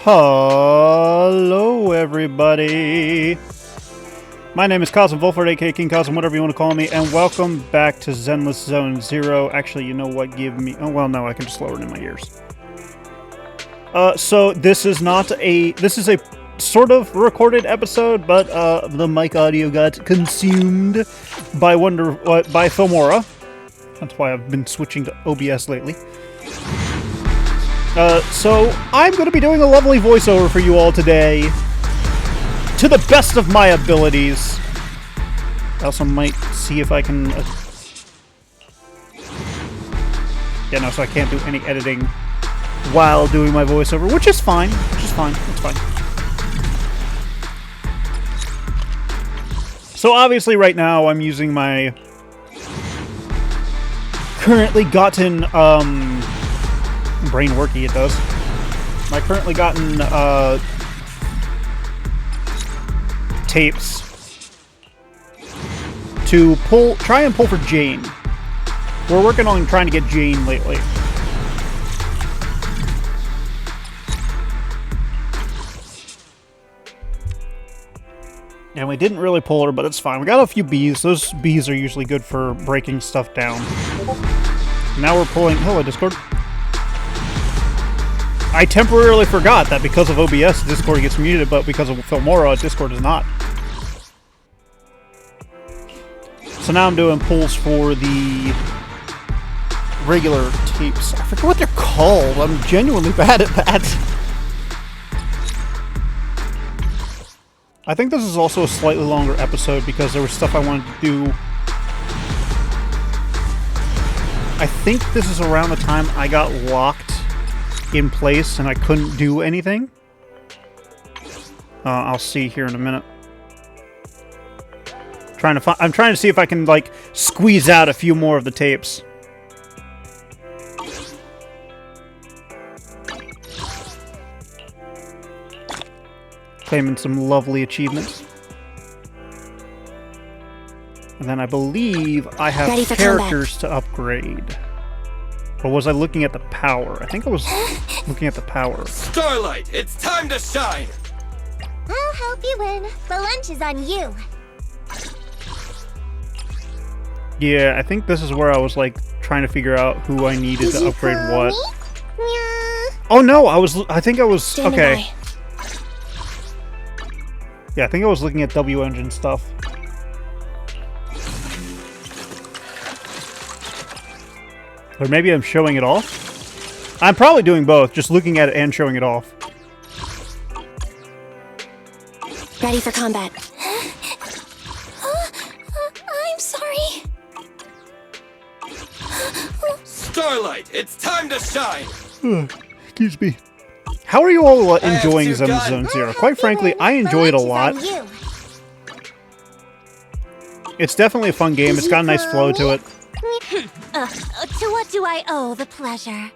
Hello, everybody. My name is Kazm, Vulfhart, aka King Kazm, whatever you want to call me, and welcome back to Zenless Zone Zero. Actually, you know what? Give me... Oh, well, no, I can just lower it in my ears. So this is not a... This is a sort of recorded episode, but the mic audio got consumed by Filmora. That's why I've been switching to OBS lately. So I'm going to be doing a lovely voiceover for you all today, to the best of my abilities. I also might see if I can... Yeah, no, so I can't do any editing while doing my voiceover, which is fine. It's fine. So obviously right now I'm using my currently gotten, brain worky it does. My currently gotten, tapes to try and pull for Jane. We're working on trying to get Jane lately. And we didn't really pull her, but it's fine. We got a few bees. Those bees are usually good for breaking stuff down. Now we're pulling... Hello, Discord. I temporarily forgot that because of OBS, Discord gets muted, but because of Filmora, Discord is not. So now I'm doing pulls for the regular tapes. I forget what they're called. I'm genuinely bad at that. I think this is also a slightly longer episode because there was stuff I wanted to do. I think this is around the time I got locked in place and I couldn't do anything. I'll see here in a minute. I'm trying to see if I can, like, squeeze out a few more of the tapes. Claiming some lovely achievements. And then I believe I have characters to upgrade. Or was I looking at the power? I think I was looking at the power. Starlight, it's time to shine! I'll help you win. The lunch is on you. Yeah, I think this is where I was, like, trying to figure out who I needed to upgrade what. Oh no, I think I was, okay. Yeah, I think I was looking at W engine stuff. Or maybe I'm showing it off? I'm probably doing both, just looking at it and showing it off. Ready for combat. I'm sorry. Starlight, it's time to shine! Excuse me. How are you all enjoying Zenless Zone Zero? Quite frankly, I enjoy it a lot. It's definitely a fun game. It's got a nice flow to it. To what do I owe the pleasure?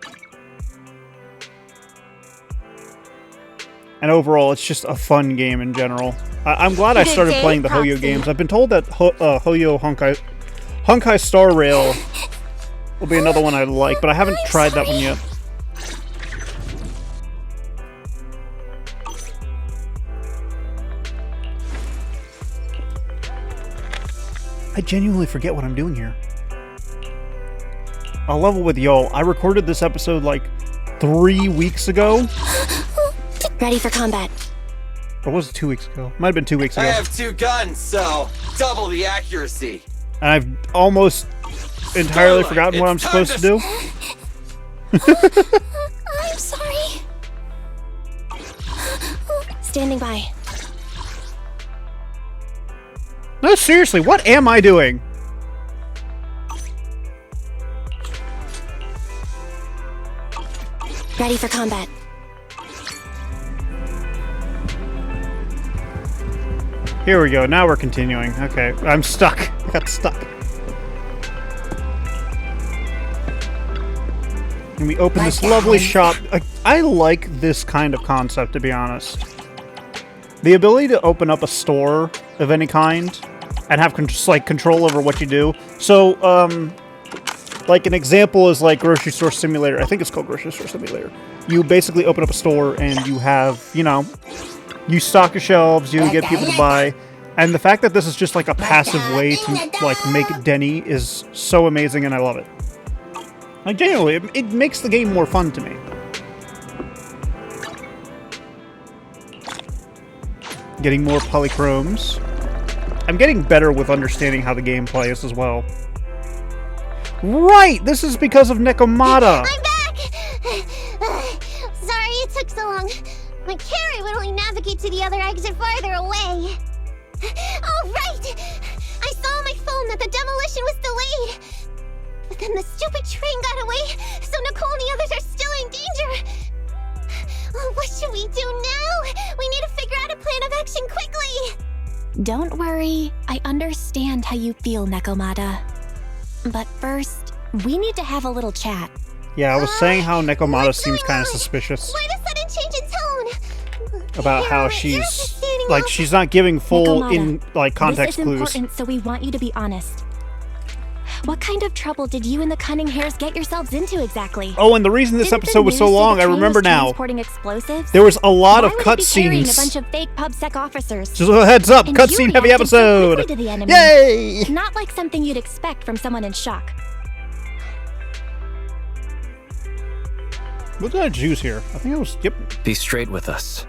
And overall, it's just a fun game in general. I'm glad I started playing the Hoyo games. I've been told that Hoyo Honkai Star Rail will be another one I like, but I haven't tried that one yet. I genuinely forget what I'm doing here. I'll level with y'all. I recorded this episode like 3 weeks ago. Ready for combat. Or was it 2 weeks ago? Might have been 2 weeks ago. I have 2 guns, so double the accuracy. And I've almost entirely forgotten what I'm supposed to do. I'm sorry. Standing by. No, seriously, what am I doing? Ready for combat. Here we go, now we're continuing. Okay, I'm stuck. I got stuck. And we open this lovely shop. I like this kind of concept, to be honest. The ability to open up a store of any kind and have just, like, control over what you do. So, Like, an example is like Grocery Store Simulator. I think it's called Grocery Store Simulator. You basically open up a store and you have, you know, you stock your shelves, you get people to buy. And the fact that this is just like a passive way to like make Denny is so amazing, and I love it. Like, genuinely, it makes the game more fun to me. Getting more polychromes. I'm getting better with understanding how the game plays as well. Right! This is because of Nekomata! I'm back! Sorry it took so long. My carrot would only navigate to the other exit farther away. Oh, right! I saw on my phone that the demolition was delayed. But then the stupid train got away, so Nicole and the others are still in danger. Oh, what should we do now? We need to figure out a plan of action quickly. Don't worry. I understand how you feel, Nekomata. But first, we need to have a little chat. Yeah, I was saying how Nekomata seems kind of suspicious. Why the sudden change in tone? About how she's like she's not giving full context this is clues. Important, so we want you to be honest. What kind of trouble did you and the cunning hares get yourselves into exactly? Oh, and the reason this Didn't the episode was so news say long, the I train remember was now. transporting explosives? There was a lot of Why would it be carrying a cutscenes. bunch of fake PubSec officers? Just a heads up, And cutscene you heavy reacted so episode. quickly to the enemy. Yay! Not like something you'd expect from someone in shock. What did I choose here? I think it was, yep. Be straight with us.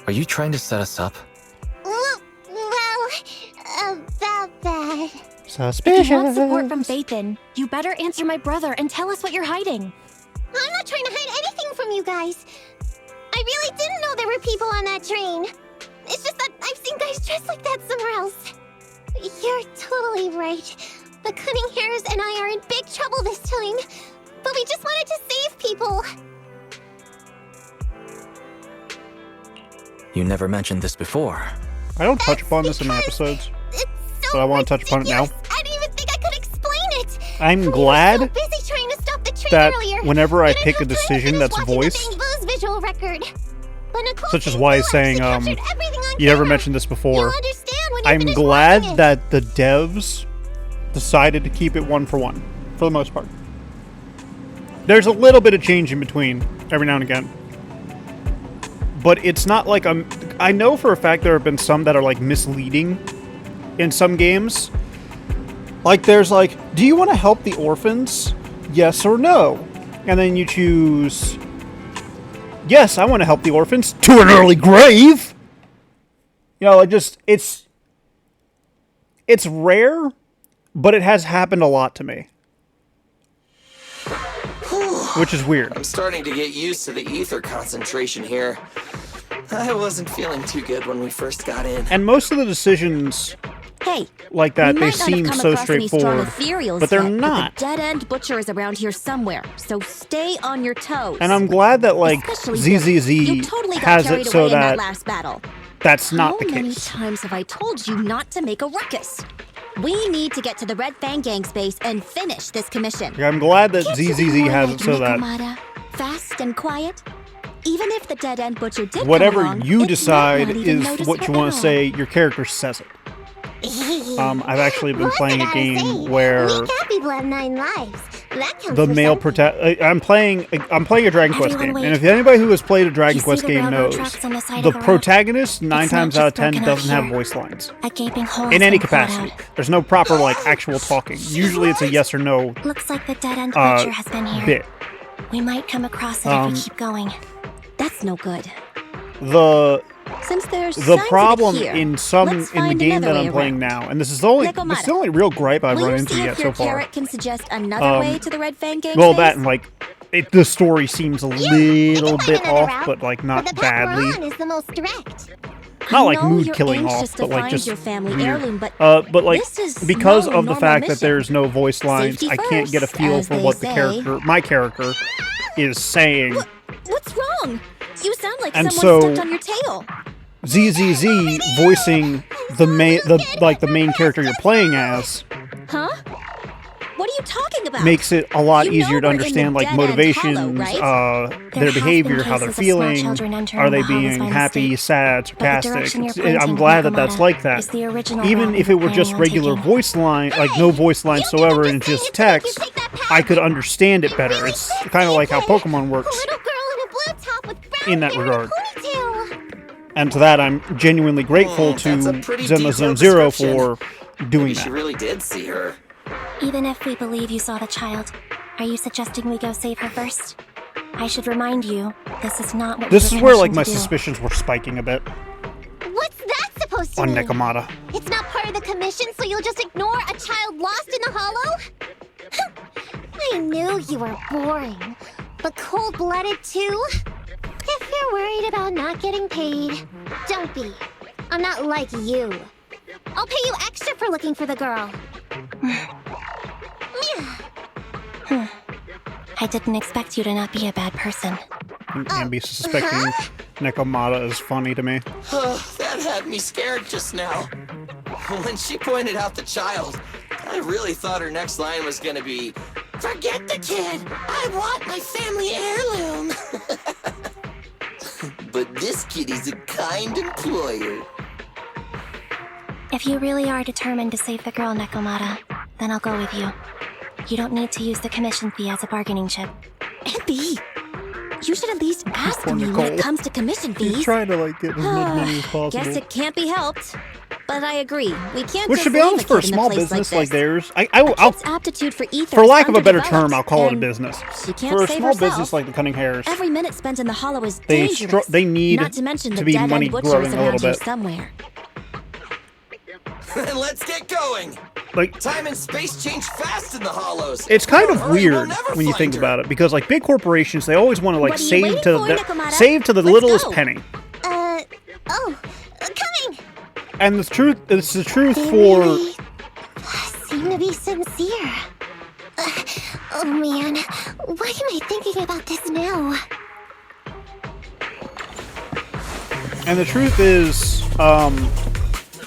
Are you trying to set us up? Well, about that. Suspicious. If you want support from Phaethon, you better answer my brother and tell us what you're hiding. I'm not trying to hide anything from you guys. I really didn't know there were people on that train. It's just that I've seen guys dressed like that somewhere else. You're totally right. The cunning hares and I are in big trouble this time. But we just wanted to save people. You never mentioned this before. I don't touch upon this in my episodes, It's so but I want to touch upon it now. ridiculous. I didn't even think I could explain it. I'm We were glad so busy trying to stop the train that earlier. whenever I didn't pick a have time to decision finish that's watching the voiced, Bang Boo's visual record. But Nicole such as seemed why relaxed saying, and captured everything on you never camera. mentioned this before. You'll understand when you I'm finish glad watching it. that the devs decided to keep it 1-for-1, for the most part. There's a little bit of change in between, every now and again. But it's not like I know for a fact there have been some that are like misleading in some games. Like there's like, do you want to help the orphans? Yes or no? And then you choose, yes, I want to help the orphans to an early grave. You know, like just, it's rare, but it has happened a lot to me. Which is weird. I'm starting to get used to the ether concentration here. I wasn't feeling too good when we first got in. And most of the decisions Hey, like that, we they might not have seem come so across any strong straightforward. ethereals But they're yet, not. the dead-end butcher is around here somewhere, so stay on your toes. And I'm glad that, like, Especially you. You ZZZ totally got has carried it so away in that that last battle. that's not How the many case. times have I told you not to make a ruckus? We need to get to the Red Fang Gang's base and finish this commission. Like, I'm glad that Can't you be ZZZ more has like it so that Nekomata? Fast and quiet? Even if the dead-end butcher did whatever come along, you it might decide not even is notice what her you want at to all. say, your character says it. I've actually been What's playing it a gotta game say? where We cat people have 9 lives. That counts the for male something. I'm playing a Dragon Quest Everyone game, wait. and if anybody who has played a Dragon You see Quest the game railroad knows, tracks on the side the of the road? protagonist 9 It's not times out of just 10 broken up doesn't have here. voice lines A gaping hole in has any been clawed capacity. out. There's no proper like actual talking. Usually it's a yes or no Looks like the dead-end butcher has been here. bit. We might come across it if we keep going. That's no good. The Since there's The signs of it problem here, in let's the find game another that way I'm playing around. now, and this is the only real gripe I've Will run you into see yet if so your far. carrot can suggest another way to the Red Fang Gang's Well, base? that and like the story seems a We little can find bit another off, route, but like but not the path we're badly. on is the most direct. Not like I know mood you're killing anxious off, to but like find just your family weird. heirloom, but But like this is because no of the normal fact that mission. there's no voice lines, Safety I can't get a first, feel as for they what the say. my character is saying. What's wrong? You sound like And someone so- stepped on your tail. ZZZ voicing the main character you're playing as Huh? What are you talking about? makes it a lot You know easier to we're in the understand like dead-end motivations, hollow, right? There their have behavior, been how they're cases of small feeling, children entering are they the hollows being by happy, mistake. sad, But the sarcastic. direction you're I'm pointing, glad that that's Nekomata, like that. is the original Even route if it were we're just planning on regular taking. voice line, like no voice line whatsoever, and just text, I could understand it better. Really It's cute, kind of like how Ethan. Pokemon A works. little girl in a blue top with brown In that hair regard. and a ponytail. And to that, I'm genuinely grateful to That's a pretty Zenless Zone detailed Zero description. for doing Maybe she that. really did see her. Even if we believe you saw the child, are you suggesting we go save her first? I should remind you, this is not what This you is were where like my commissioned to do. suspicions were spiking a bit What's that supposed to on mean? Nekomata. It's not part of the commission, so you'll just ignore a child lost in the hollow? I knew you were boring, but cold-blooded too? If you're worried about not getting paid, don't be. I'm not like you. I'll pay you extra for looking for the girl. I didn't expect you to not be a bad person. And Ambi suspecting Nekomata is funny to me. That had me scared just now. When she pointed out the child, I really thought her next line was gonna be, "Forget the kid! I want my family heirloom!" But this kitty's a kind employer. If you really are determined to save the girl, Nekomata, then I'll go with you. You don't need to use the commission fee as a bargaining chip. Envy, you should at least ask Poor me when Nicole. it comes to commission He's fees. trying to like get as much money as possible. Guess it can't be helped. But I agree. We can't Which, just to be leave honest, a for a kid in a small place business like like this. theirs, A I'll kid's aptitude for ether for is lack of a better term, underdeveloped, I'll call it a and business. She can't For a save small herself. business like the Cunning Hares, Every minute spent in the hollow is they dangerous. they need Not to mention to the be dead money end butchers growing a around little here bit. somewhere. Then let's get going. Like, Time and space change fast in the hollows. it's kind of Hurry, we'll weird never when you find think her. about it, because like big corporations, they always want to like What are you save waiting to for, the Nekomata? Let's littlest go. penny. Coming! And it's the truth They for really seem to be sincere. Oh man, why am I thinking about this now? and the truth is,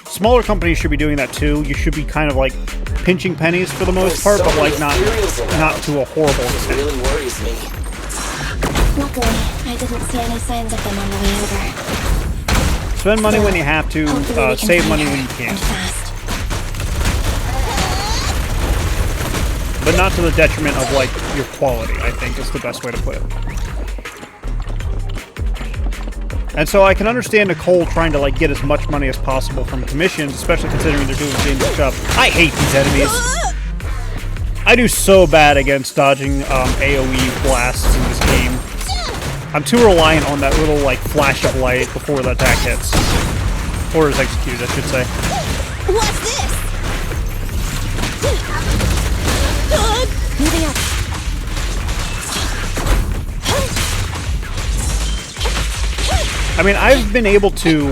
smaller companies should be doing that too. You should be kind of like pinching pennies for the most part, so but like many ethereals around. not to a horrible It extent. really worries me. Luckily, I didn't see any signs of them on the way over. Spend money when you have to, Hopefully we can save find money her, when you can, and fast. but not to the detriment of like your quality. I think is the best way to put it. And so I can understand Nicole trying to like get as much money as possible from commissions, especially considering they're doing a dangerous job. I hate these enemies. I do so bad against dodging AoE blasts in this game. I'm too reliant on that little like flash of light before the attack hits, or is executed, I should say. What's this? Moving up. I mean, I've been able to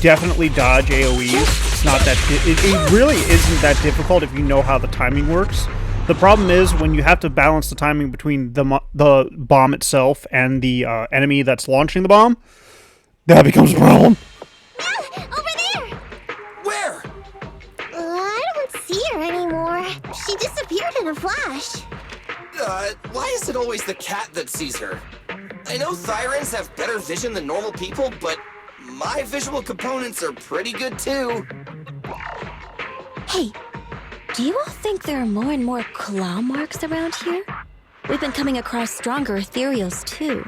definitely dodge AoEs. It's not that it really isn't that difficult if you know how the timing works. The problem is when you have to balance the timing between the bomb itself and the enemy that's launching the bomb. That becomes a problem. Over there! Where? I don't see her anymore. She disappeared in a flash. Why is it always the cat that sees her? I know Thyrans have better vision than normal people, but my visual components are pretty good too. Hey, do you all think there are more and more claw marks around here? We've been coming across stronger ethereals too.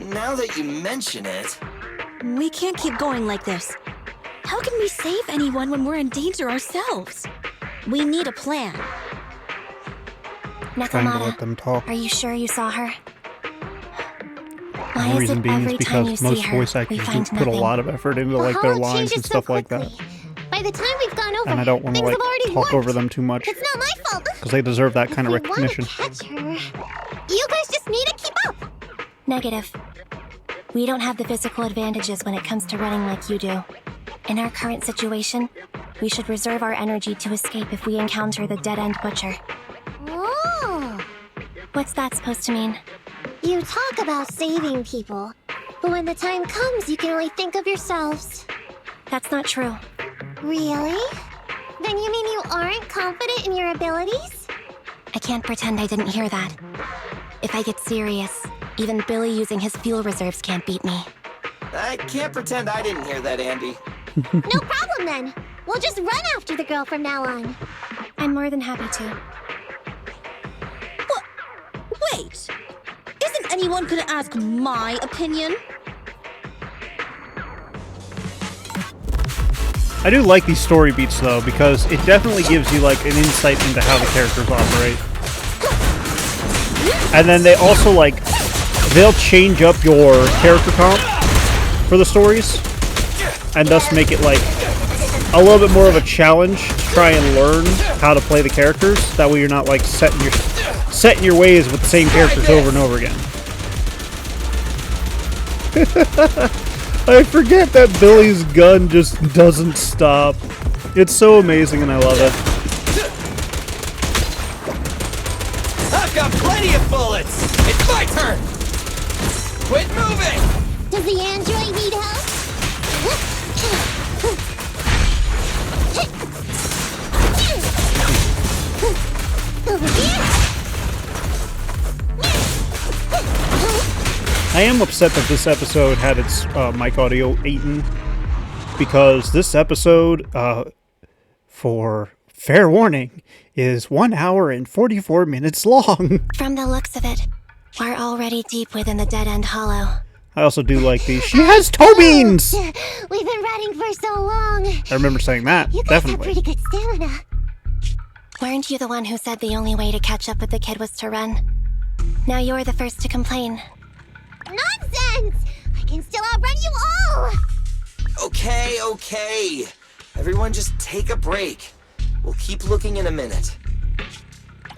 Now that you mention it, We can't keep going like this. How can we save anyone when we're in danger ourselves? We need a plan. Trying to let them talk. Are you sure you saw her? Why The is reason it being every is time you because see most her, voice we actors do find put a nothing? lot of effort into The like their hollow lines changes and so stuff like that. quickly. By the time we've gone over, And I don't want to things like have already talk worked. over them too much It's not my fault. because they deserve that kind of If we want to recognition. catch her, you guys just need to keep up. Negative. We don't have the physical advantages when it comes to running like you do. In our current situation, we should reserve our energy to escape if we encounter the dead-end butcher. Oh, What's that supposed to mean? you talk about saving people, but when the time comes, you can only think of yourselves. That's not true. Really? Then you mean you aren't confident in your abilities? I can't pretend I didn't hear that. If I get serious, even Billy using his fuel reserves can't beat me. I can't pretend I didn't hear that, Andy. No problem then. We'll just run after the girl from now on. I'm more than happy to. What? Wait! Isn't anyone gonna ask my opinion? I do like these story beats though, because it definitely gives you like an insight into how the characters operate. And then they also like, they'll change up your character comp for the stories, and thus make it like a little bit more of a challenge to try and learn how to play the characters. That way you're not like set in your ways with the same characters over and over again. I forget that Billy's gun just doesn't stop. It's so amazing and I love it. I've got plenty of bullets! It's my turn! Quit moving! Does the android need help? Over here! I am upset that this episode had its mic audio eaten, because this episode, for fair warning, is 1 hour and 44 minutes long. From the looks of it, we're already deep within the dead-end hollow. I also do like these. She has toe beans! We've been running for so long. I remember saying that, You guys definitely. have pretty good stamina. Weren't you the one who said the only way to catch up with the kid was to run? Now you're the first to complain. Nonsense! I can still outrun you all! Okay. Everyone just take a break. We'll keep looking in a minute.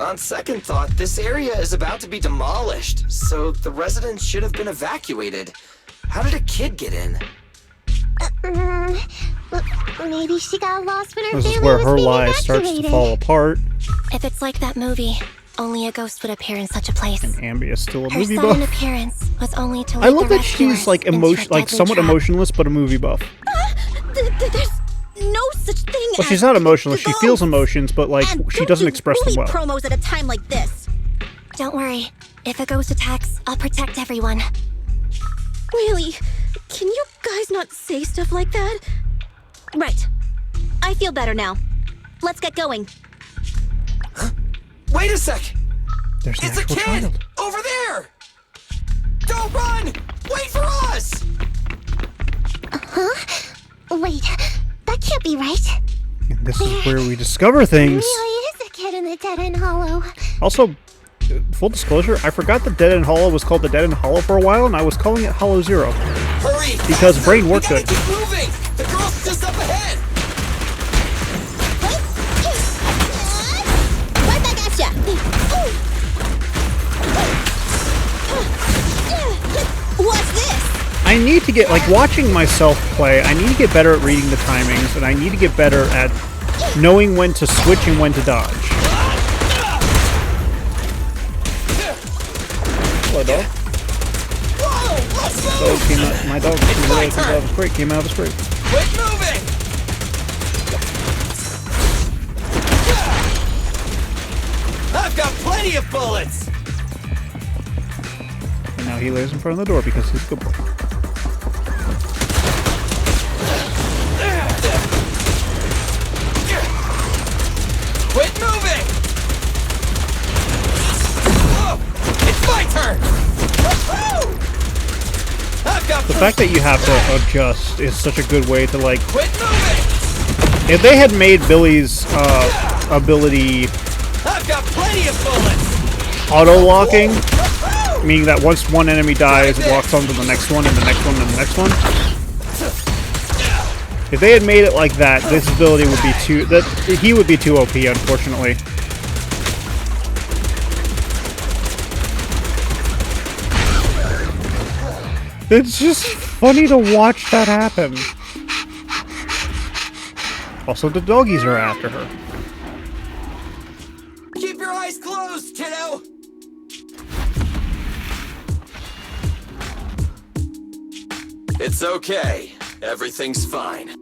On second thought, this area is about to be demolished, so the residents should have been evacuated. How did a kid get in? Maybe she got lost when her This family is where was her being lie starts to evacuated. fall apart. If it's like that movie, only a ghost would appear in such a place. Ambi is still a Her movie sudden buff. appearance was only to I lead love the that she's like rescuers into a deadly somewhat trap. emotionless, but a movie buff. There's no such thing Well, as she's not emotionless. She ghosts. feels emotions, but like And she don't doesn't do express them movie well. promos at a time like this. Don't worry. If a ghost attacks, I'll protect everyone. Really? Can you guys not say stuff like that? Right. I feel better now. Let's get going. Wait a sec! There's an It's a actual kid! child. Over there! Don't run! Wait for us! Wait, that can't be right. And this is where we discover things. Really is a kid in the dead-end hollow. Also, full disclosure, I forgot the Dead End Hollow was called the Dead End Hollow for a while, and I was calling it Hollow Zero. Hurry! Because faster! brain work We gotta good. keep moving! The girl's just up ahead! Right back at ya! What's this? I need to get, like, watching myself play, I need to get better at reading the timings, and I need to get better at knowing when to switch and when to dodge. Hello, dog. Whoa! Let's move! Dog came out, my dog came out of his crate, came out of his crate. Quit moving! I've got plenty of bullets! And now he lays in front of the door because he's a good boy. Quit moving! Whoa! It's my turn! Woohoo! I've got The fact that you have to adjust is such a good way to, like, Quit moving! if they had made Billy's ability I've got plenty of bullets! auto-locking, Woohoo! meaning that once one enemy dies, it locks onto the next one, and the next one, and the next one. If they had made it like that, this ability would be too... he would be too OP, unfortunately. It's just funny to watch that happen. Also, the doggies are after her. Keep your eyes closed, kiddo! It's okay. Everything's fine.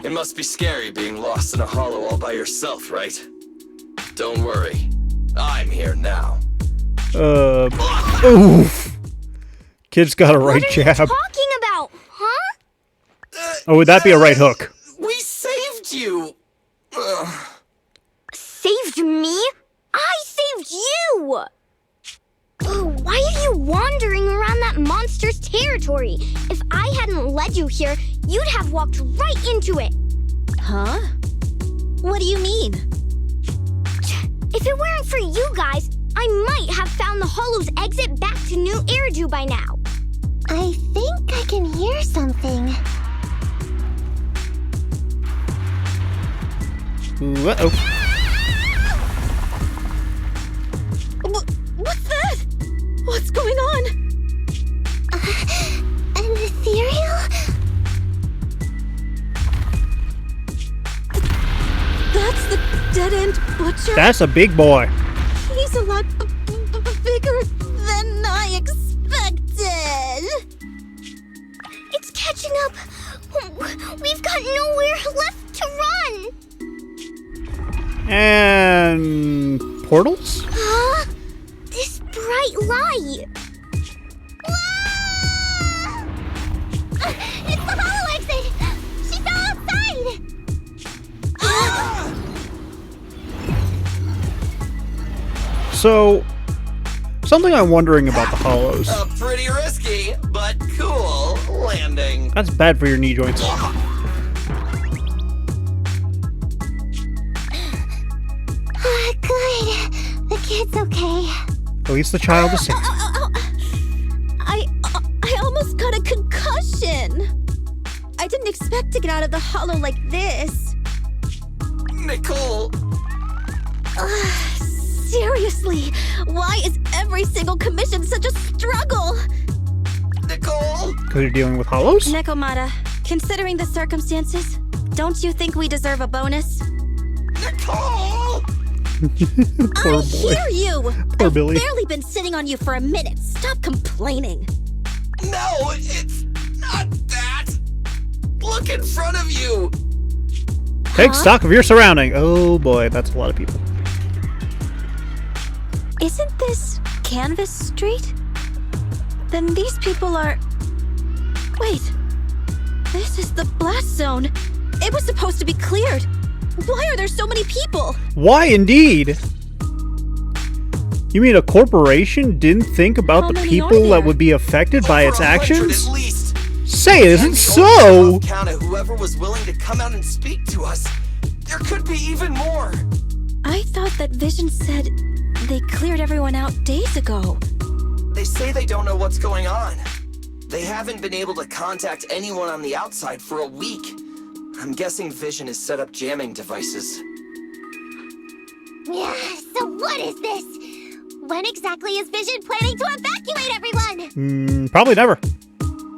It must be scary being lost in a hollow all by yourself, right? Don't worry. I'm here now. Oof. Kid's got a right What are you jab. talking about, huh? Oh, would that be a right hook? We saved you! Ugh. Saved saved me! I saved you! Oh, why are you wandering around that monster's territory? If I hadn't led you here, you'd have walked right into it. Huh? What do you mean? If it weren't for you guys, I might have found the Hollow's exit back to New Eridu by now. I think I can hear something. Uh-oh. What's that? What's going on? An ethereal? That's the dead-end butcher? That's a big boy. He's a lot bigger than I expected. It's catching up. We've got nowhere left to run. And portals? Huh? This bright light. Ah! It's the Hollow exit. She fell outside. So, something I'm wondering about the Hollows. A pretty risky, but cool landing. That's bad for your knee joints. Good. The kid's okay. At least the child is safe. I almost got a concussion. I didn't expect to get out of the Hollow like this. Nicole, Seriously, why is every single commission such a struggle? Nicole. Because you're dealing with Hollows? Nekomata, considering the circumstances, don't you think we deserve a bonus? Nicole. Poor I boy. hear you! Poor I've Billy. barely been sitting on you for a minute. Stop complaining. No, it's not that. Look in front of you. Take stock of your surrounding. Oh boy, that's a lot of people. Isn't this Canvas Street? Then these people are... Wait. This is the blast zone. It was supposed to be cleared. Why are there so many people? Why indeed? You mean a corporation didn't think about How the many are people that there? would be affected by Over its 100 actions? At least. Say it isn't And the so! only rough count of whoever was willing to come out and speak to us. There could be even more. I thought that Vision said they cleared everyone out days ago. They say they don't know what's going on. They haven't been able to contact anyone on the outside for a week. I'm guessing Vision has set up jamming devices. Yeah, so what is this? When exactly is Vision planning to evacuate everyone? Probably never.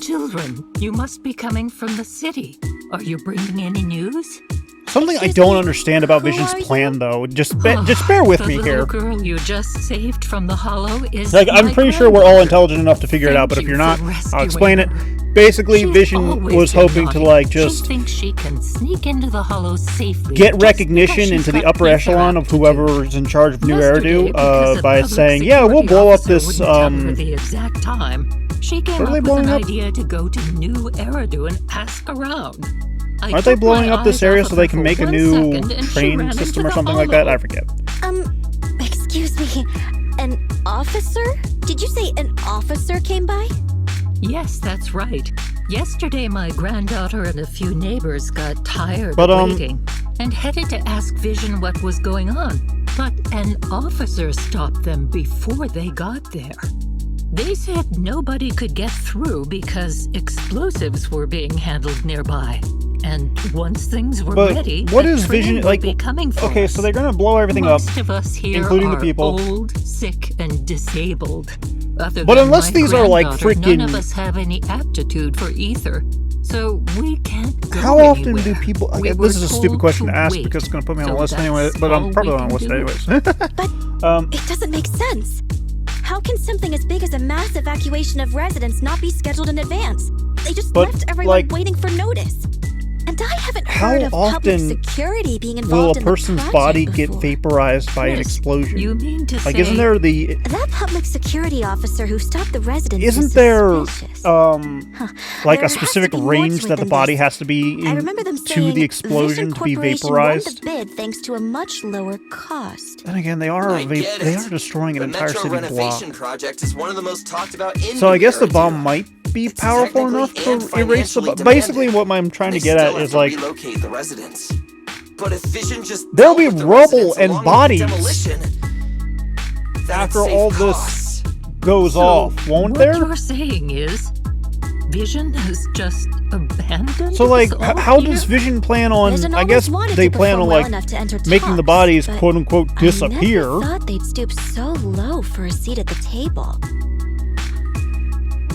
Children, you must be coming from the city. Are you bringing any news? Something I Excuse don't me, understand about who Vision's are you? plan, though. Just bear with The me little here. girl you just saved from the Hollow is Like, I'm my pretty sure we're all granddaughter. intelligent enough to figure it out, but if Thank you're you not, for I'll rescuing explain it. her. Basically, She's Vision always was been hoping to, naughty. like, She just thinks she can sneak into the Hollow safely. get just recognition because she's into the got upper ether echelon of aptitude. whoever's in charge of New Yesterday, Eridu because a by public saying, yeah, we'll security blow up officer this, wouldn't tell her the exact time. She came What are they up with blowing an up? idea to go to New Eridu and ask around. I Aren't they took blowing my up this eyes area off so of they her can for make a 1 new second, and she train ran system into or the something like that? Hollow. I forget. Excuse me. An officer? Did you say an officer came by? Yes, that's right. Yesterday, my granddaughter and a few neighbors got tired But, of waiting and headed to ask Vision what was going on. But an officer stopped them before they got there. They said nobody could get through because explosives were being handled nearby. And once things were But ready, what the is train Vision would like? be coming for Okay, us. so they're gonna blow everything up. Most of us here including the are people. old, sick, and disabled. Other But than unless my these are, like, granddaughter, none freaking- of us have any aptitude for ether, so we can't go How often anywhere. do people? We Okay, were this is a told stupid question to to ask wait, because it's gonna put me on so a list anyway. that's But I'm all probably we on a can list do. anyways. It doesn't make sense. How can something as big as a mass evacuation of residents not be scheduled in advance? They just But, left everyone like- waiting for notice. And I haven't how heard of public often security being will involved a in the person's project body get before. vaporized by an Yes, explosion? You mean to Like, say isn't there the... That public security officer who stopped the residents Isn't was there, suspicious. like There a has specific to be more range to it that the than body this. has to be I in remember them to saying the explosion Vision to be Corporation vaporized? won the bid thanks to a much lower cost. Then again, they are I get they it. are destroying an The entire Metro city block. renovation project is one of the most talked about in So I guess the New bomb Era. might be It's powerful enough technically to and erase the financially bomb. Basically, demanded. what I'm trying to They get still at have is to like, relocate the residents. But if Vision just there'll dealt be with the rubble residents and along with bodies demolition, that'd after save all costs. this goes so off, won't what there? you're saying is Vision has just abandoned So like, us all how here? does Vision plan on? Vision I always guess wanted they to plan on perform well like enough to enter making the talks, bodies but quote unquote disappear. I never thought they'd stoop so low for a seat at the table.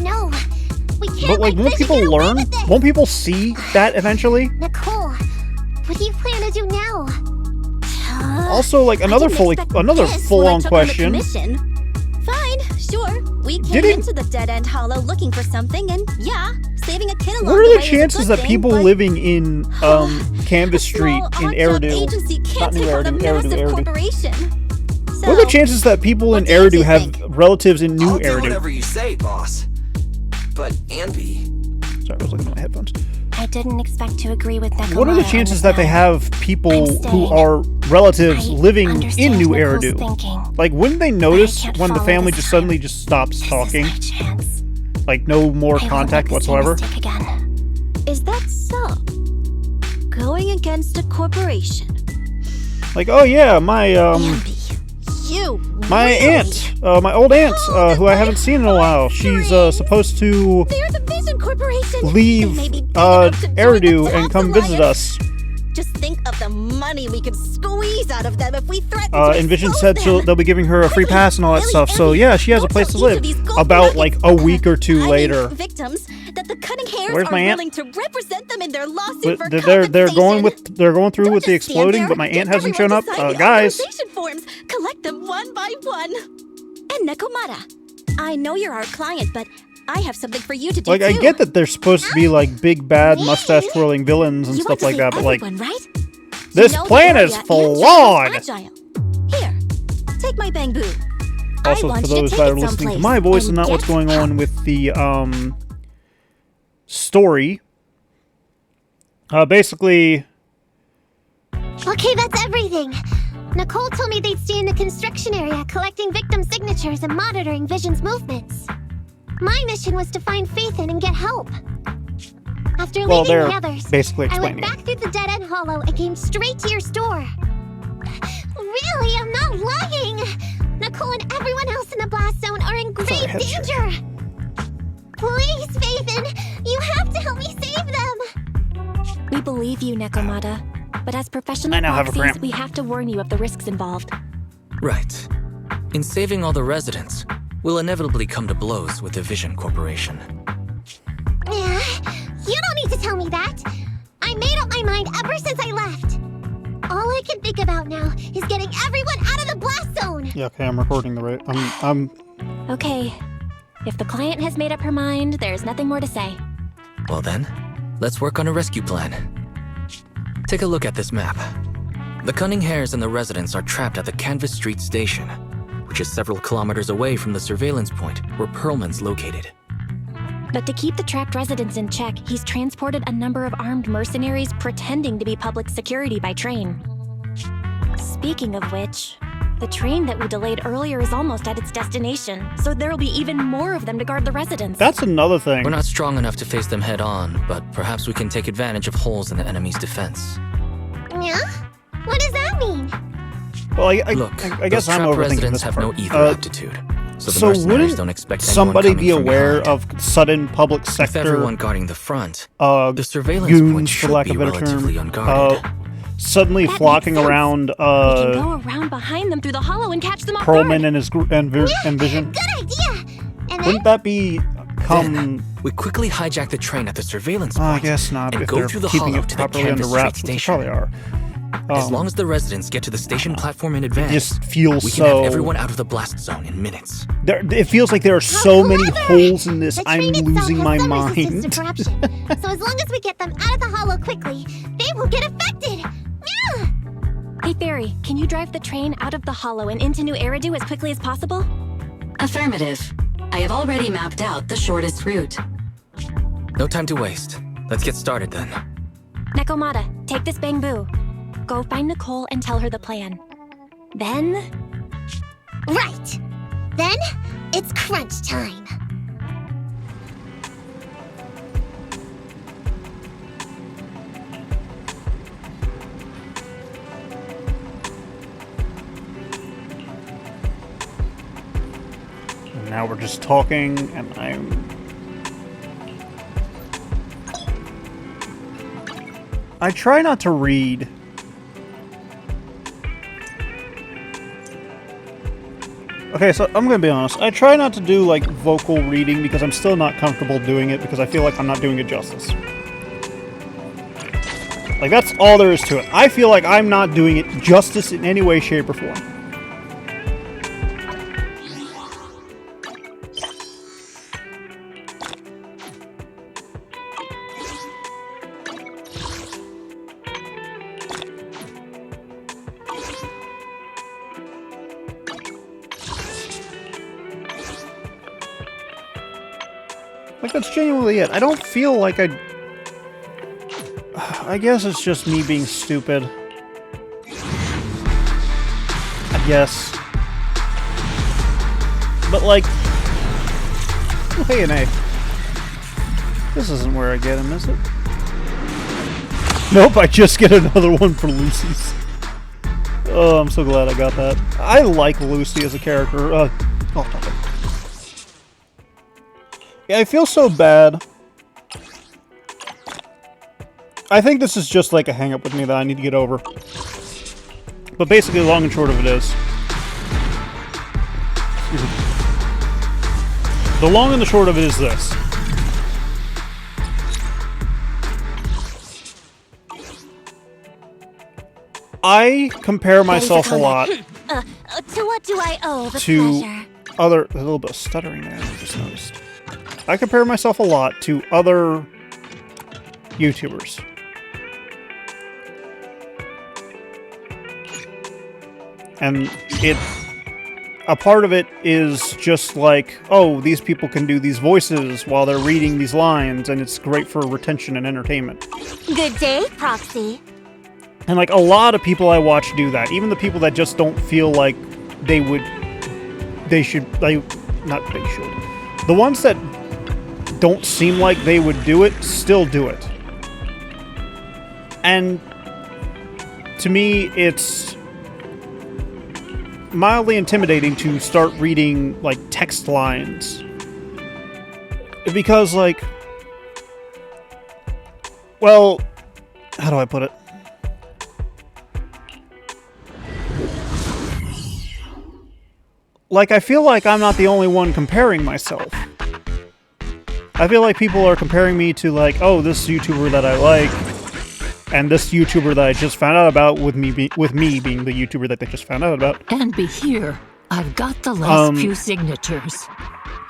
No, we can't But like, let won't Vision people get away learn? with this. Won't people see that eventually? Nicole, what do you plan to do now? Also, like another full-on question. Fine, sure. We came Did it- into the dead-end hollow looking for something, and yeah, saving a kid along What are the the way is a chances good that thing, people but living in Canvas a Street small, in hot-shot Eridu? agency can't Not New take on a Eridu, massive Eridu. corporation. So, What are the chances that people in what do you Eridu have think? relatives in New I'll do Eridu? whatever you say, boss. But Anby, Sorry, I was looking at my headphones. I didn't expect to agree with Nekomata. What are the on chances this that they matter. have people I'm who staying. are relatives I living understand in New Nicole's Eridu? thinking. Like, wouldn't they notice can't when the follow family this just time. suddenly just stops This talking? is my chance. Like, no more I won't contact make the same whatsoever? mistake again. is that so? Going against a corporation. Like, oh yeah, my Anby, you my really? aunt, my old aunt, who I haven't seen in a while. She's supposed to They're the Vision Corporation. leave They may be big enough to join the Eridu and Top come visit Alliance. us. Just think of the money we could squeeze out of them if we threaten to And Vision expose said them. they'll be giving her a free pass and all that Really, stuff. So Anby, yeah, she has a don't place to tell live. each of these gold About like nuggets, a week or two I mean, later. victims that the cutting hairs Where's are my aunt? willing to represent them in their lawsuit But for they're going compensation. they're going through Don't with the just stand exploding, there. but my aunt Get hasn't shown everyone up. to sign the Guys, authorization forms. Collect them one by one. And Nekomata, I know you're our client, but I have something for you to do like I too. get that they're supposed to be like big bad mustache twirling villains and You stuff want to like that, save but like everyone, right? this You know the plan is area and flawed. China's agile. Here, take my bamboo. Also, I want for you to those take that it are listening to someplace my voice and not what's get going help. on with the story, basically, Okay, that's everything. Nicole told me they'd stay in the construction area, collecting victim signatures and monitoring Vision's movements. My mission was to find Faithin and get help. After well, leaving they're the others, basically I went explaining back it. through the dead-end hollow and came straight to your store. Really, I'm not lying. Nicole and everyone else in the blast zone are in grave Sorry, head's danger. Please, Faithin, you have to help me save them. We believe you, Nekomata. But as professional I now have a proxies, cramp. we have to warn you of the risks involved. Right. In saving all the residents, we'll inevitably come to blows with the Vision Corporation. Yeah, you don't need to tell me that. I made up my mind ever since I left. All I can think about now is getting everyone out of the blast zone. Yeah, okay, I'm recording the right. I'm Okay. If the client has made up her mind, there's nothing more to say. Well then, let's work on a rescue plan. Take a look at this map. The Cunning Hares and the residents are trapped at the Canvas Street station, which is several kilometers away from the surveillance point where Perlman's located. But to keep the trapped residents in check, he's transported a number of armed mercenaries pretending to be public security by train. Speaking of which, the train that we delayed earlier is almost at its destination, so there'll be even more of them to guard the residents. that's another thing. We're not strong enough to face them head on, but perhaps we can take advantage of holes in the enemy's defense. Yeah? What does that mean? Well, Look, I guess those I'm trapped overthinking residents this have part. no either aptitude, so the So mercenaries wouldn't don't expect anyone somebody coming be from aware behind. of sudden public With sector everyone guarding the front, the the surveillance point goons, should for lack be of a better relatively term, unguarded. suddenly That flocking makes sense. around we can go around behind them through the hollow and catch them off guard. Perlman and his and Vision? Good idea. And then Wouldn't that be Then, we quickly hijack the train at the surveillance point. I guess not and if go they're through the keeping hollow it to the properly under Canvas wraps, Street which they station. probably are. As long as the residents get to the station platform in It advance, just feels we can have so... everyone out of the blast zone in minutes. It feels like there are so many holes in this, The I'm train itself losing has my some resistance mind. to corruption. So as long as we get them out of the hollow quickly, they won't get affected. Yeah. Hey, Fairy, can you drive the train out of the hollow and into New Eridu as quickly as possible? Affirmative. I have already mapped out the shortest route. No time to waste. Let's get started then. Nekomata, take this bamboo. Go find Nicole and tell her the plan. Then... Right. Then it's crunch time. And now we're just talking, and I try not to read. Okay, so I'm gonna be honest. I try not to do, like, vocal reading because I'm still not comfortable doing it because I feel like I'm not doing it justice. Like, that's all there is to it. I feel like I'm not doing it justice in any way, shape, or form. Like, that's genuinely it. I don't feel like I guess it's just me being stupid. I guess. But, like... Hey, and hey. This isn't where I get him, is it? Nope, I just get another one for Lucy's. Oh, I'm so glad I got that. I like Lucy as a character. Yeah, I feel so bad. I think this is just like a hang-up with me that I need to get over. But basically, long and short of it is... The long and the short of it is this. I compare myself a lot To what do I owe the to pleasure? other... A little bit of stuttering there, I just noticed. I compare myself a lot to other YouTubers. And a part of it is just like, oh, these people can do these voices while they're reading these lines, and it's great for retention and entertainment. Good day, Proxy. And like a lot of people I watch do that. Even the people that just don't feel like they should. The ones that don't seem like they would do it, still do it. And to me, it's mildly intimidating to start reading, like, text lines. Because, like... Well, how do I put it? Like, I feel like I'm not the only one comparing myself. I feel like people are comparing me to, like, oh, this YouTuber that I like, and this YouTuber that I just found out about, with me being the YouTuber that they just found out about. And be here. I've got the last few signatures.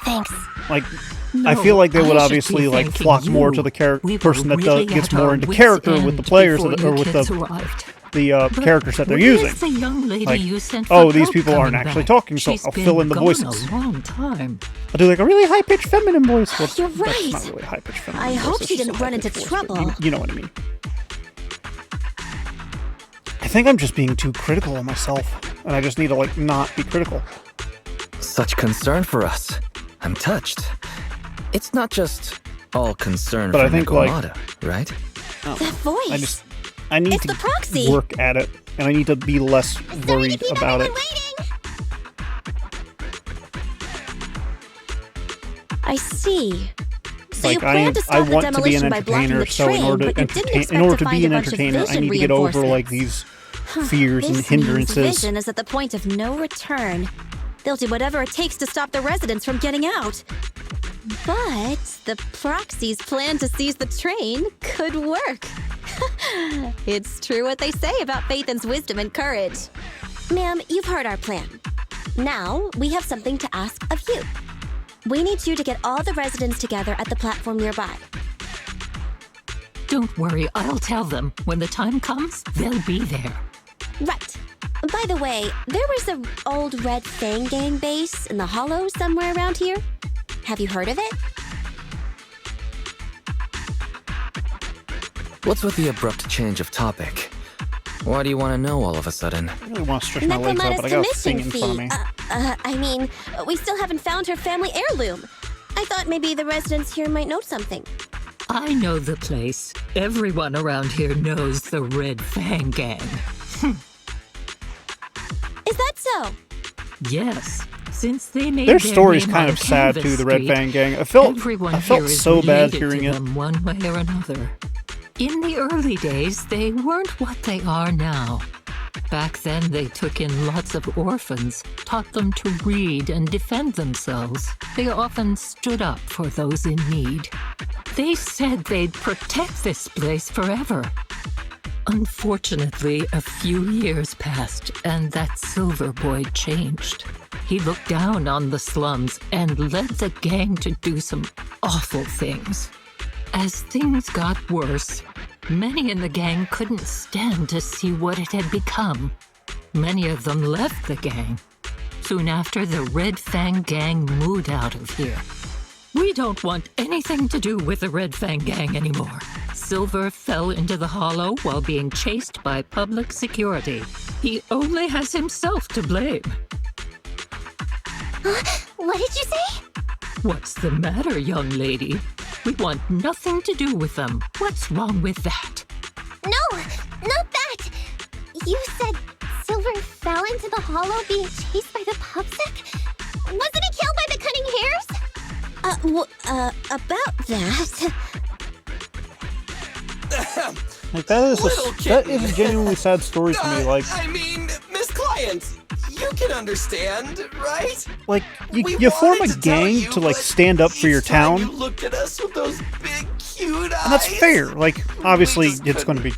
Thanks. Like, No, I feel like they would I should obviously, be like, thanking flock more you. to the We were person that really gets at more our into wits' character with end the players, before or you with kids the arrived. the characters that they're Where's using. the young lady Like, you sent oh, for these help people aren't coming actually back? talking, so She's I'll been fill in the gone voices. a long time. I'll do like a really high-pitched feminine voice. Well, You're That's right. not really a high-pitched feminine I voice, hope it's she just a didn't run into high-pitched voice, but trouble. You know what I mean. I think I'm just being too critical of myself, and I just need to, like, not be critical. Such concern for us. I'm touched. It's not just all concern But for I think, like- Nekomata, right? That voice. I need It's to the proxy. work at it, and I need to be less Sorry to worried keep about it. everyone waiting. I see. So Like, you plan to I stop the want to be an demolition by blocking entertainer, the so train, in order but to you didn't entertain, expect in order to to find be a an bunch of entertainer, I vision need to get over, like, reinforcements. these fears and This means hindrances. Vision is at the point of no return. They'll do whatever it takes to stop the residents from getting out. But the proxy's plan to seize the train could work. It's true what they say about Phaethon's wisdom and courage. Ma'am, you've heard our plan. Now, we have something to ask of you. We need you to get all the residents together at the platform nearby. Don't worry, I'll tell them. When the time comes, they'll be there. Right. By the way, there was an old Red Fang Gang base in the Hollow somewhere around here. Have you heard of it? What's with the abrupt change of topic? Why do you want to know all of a sudden? I really want to stretch my legs out, but I got a thing in front of me. I mean, we still haven't found her family heirloom. I thought maybe the residents here might know something. I know the place. Everyone around here knows the Red Fang Gang. Is that so? Yes. Since they made Their their story's name kind on of sad Canvas too, the Red Street, Fang Gang. I felt everyone here is so bad related hearing to it. them one way or another. In the early days, they weren't what they are now. Back then, they took in lots of orphans, taught them to read and defend themselves. They often stood up for those in need. They said they'd protect this place forever. Unfortunately, a few years passed, and that silver boy changed. He looked down on the slums and led the gang to do some awful things. As things got worse, many in the gang couldn't stand to see what it had become. Many of them left the gang. Soon after, the Red Fang Gang moved out of here. We don't want anything to do with the Red Fang Gang anymore. Silver fell into the Hollow while being chased by public security. He only has himself to blame. What did you say? What's the matter, young lady? We want nothing to do with them. What's wrong with that? No, not that. You said Silver fell into the Hollow being chased by the pubsec? Wasn't he killed by the cunning hares? About that. Like that is a genuinely sad story to me. Like, I mean, Miss Client, you can understand, right? like We you form a wanted to tell gang you, to like but stand up for your each time town, You looked at us with those big, cute eyes. and that's fair. Like, obviously, just it's going to be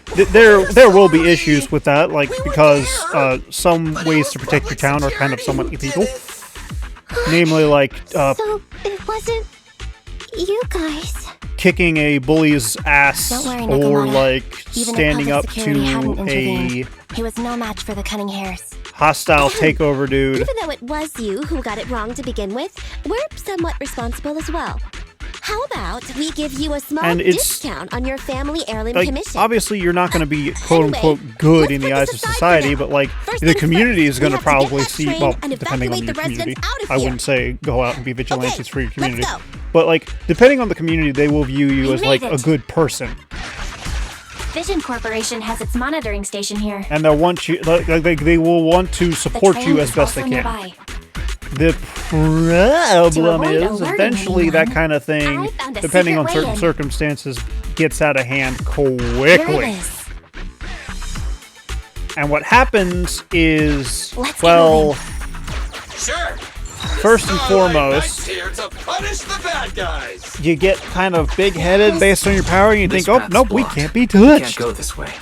couldn't. there will be sorry. issues with that, like We were because there, some but it ways was to protect your public town are kind of somewhat security illegal. who did it. Namely, like So it wasn't you guys. kicking a bully's ass Don't worry, or Nekomata. like Even if standing public up security hadn't to intervened, a he was no match for the cunning hares. hostile takeover dude. Even though it was you who got it wrong to begin with, we're somewhat responsible as well. How about we give you a small And it's- discount on your family heirloom Like, commission? obviously, you're not going to be quote unquote Anyway, good let's in the put eyes this of aside for society, now. but like First the things community first, is going we to have to get probably that see. train Well, and depending on the evacuate the community, residents out of I here. wouldn't say go out and be vigilantes Okay, for your let's community, go. but like depending on the community, they will view you We as like made a it. good person, Vision Corporation has its monitoring station here. and they'll want you. Like, they will want to support you as best they can. The problem avoid is, alerting eventually, that anyone, kind of I thing, found a depending on secret way certain in. circumstances, gets out of hand Here it quickly. is. And what happens is, Let's get well, Sure. first and foremost, Here to punish the bad guys. you get kind of big-headed based on your power, and you This think, oh, path's nope, we blocked. can't be We can't touched. go this way.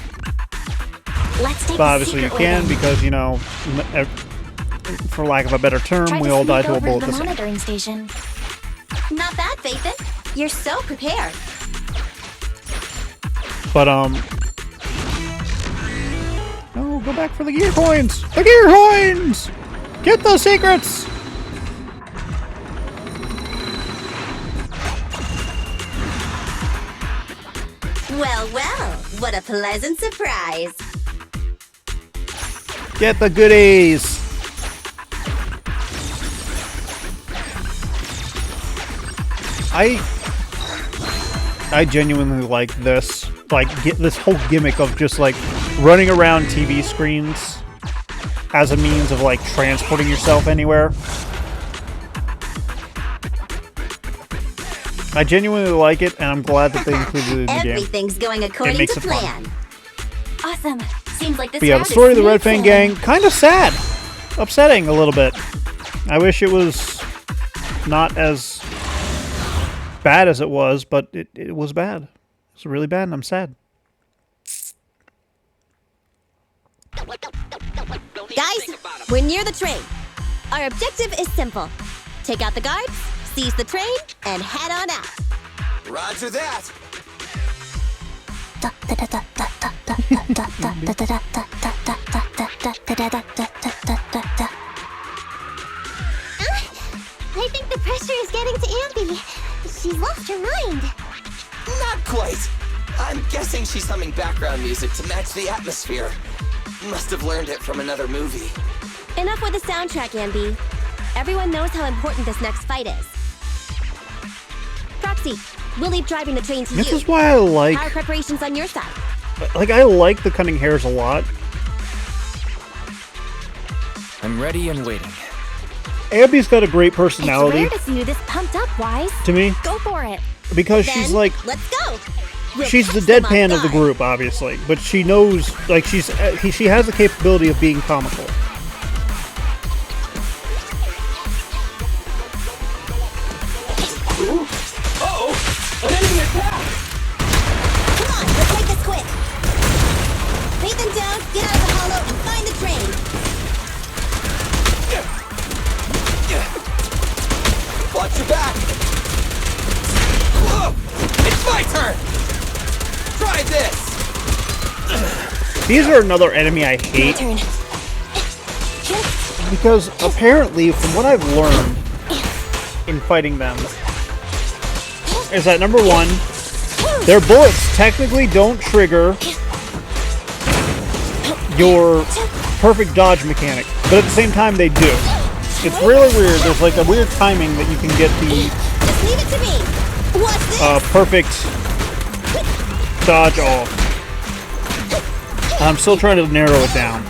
Let's take But the obviously you secret way can in. because, you know, for lack of a better term, Try we to all die sneak to a over bullet the this time. monitoring station. Not bad, Phaethon. You're so prepared. But, no, go back for the gear coins! The gear coins! Get the secrets! Well, what a pleasant surprise. Get the goodies! I genuinely like this. Like, get this whole gimmick of just, like, running around TV screens as a means of, like, transporting yourself anywhere. I genuinely like it, and I'm glad that they included it in the game. Everything's going according makes to it fun. plan. Awesome. Seems like this But yeah, the round is story of the Red smooth Fang sailing. Gang, kind of sad. Upsetting a little bit. I wish it was not as bad as it was, but it was bad. It's really bad, and I'm sad. Guys, we're near the train. Our objective is simple. Take out the guards, seize the train, and head on out. Roger that. I think the pressure is getting to Ambi. She's lost her mind. Not quite. I'm guessing she's humming background music to match the atmosphere. Must have learned it from another movie. Enough with the soundtrack, Ambi. Everyone knows how important this next fight is. Proxy, we'll leave driving the train to This you. is why I like... Our preparations on your side. Like, I like the cunning hairs a lot. I'm ready and waiting. Abby's got a great It's personality rare to see you this pumped up, Wise. to me, Go for it. because Then, she's like... let's go. We'll She's the catch them off deadpan of the guard. group, obviously, but she knows, like, she has the capability of being comical. Uh-oh! An enemy attack! Come on, let's make this quick. Beat them down, get out of the hollow, and find the train. Watch your back! Whoa! It's my turn! Try this! These are another enemy I hate, Turn. because apparently, from what I've learned in fighting them, is that number one, their bullets technically don't trigger your perfect dodge mechanic, but at the same time they do. It's really weird. There's like a weird timing that you can get the Just leave it to me. What's this? perfect dodge off. I'm still trying to narrow it down.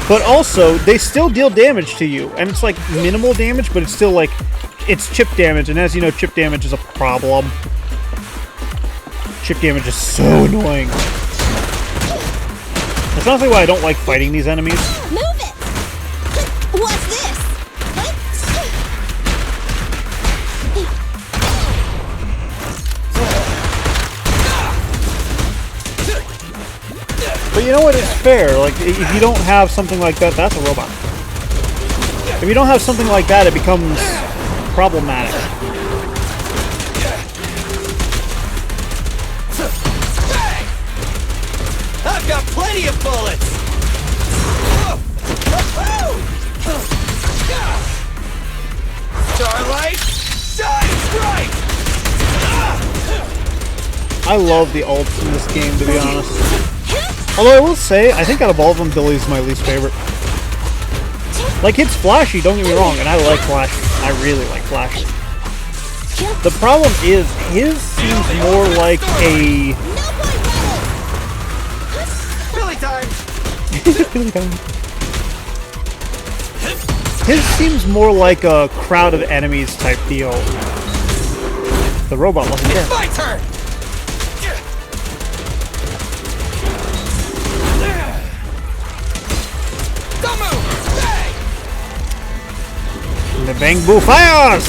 But also, they still deal damage to you, and it's like minimal damage, but it's still like, it's chip damage, and as you know, chip damage is a problem. Chip damage is so annoying. That's honestly why I don't like fighting these enemies. Move it. What's this? But you know what? It's fair. Like, if you don't have something like that, that's a robot. If you don't have something like that, it becomes problematic. Bang! I've got plenty of bullets! Starlight, shine bright! I love the ults in this game, to be honest. Although I will say, I think out of all of them, Billy's my least favorite. Like, it's flashy, don't get me wrong, and I like flashy. I really like flashy. The problem is, his seems more like a... Billy time! His seems more like a crowd of enemies type deal. The robot wasn't there. It's my turn! Don't move! Bang! The Bang Boo fires!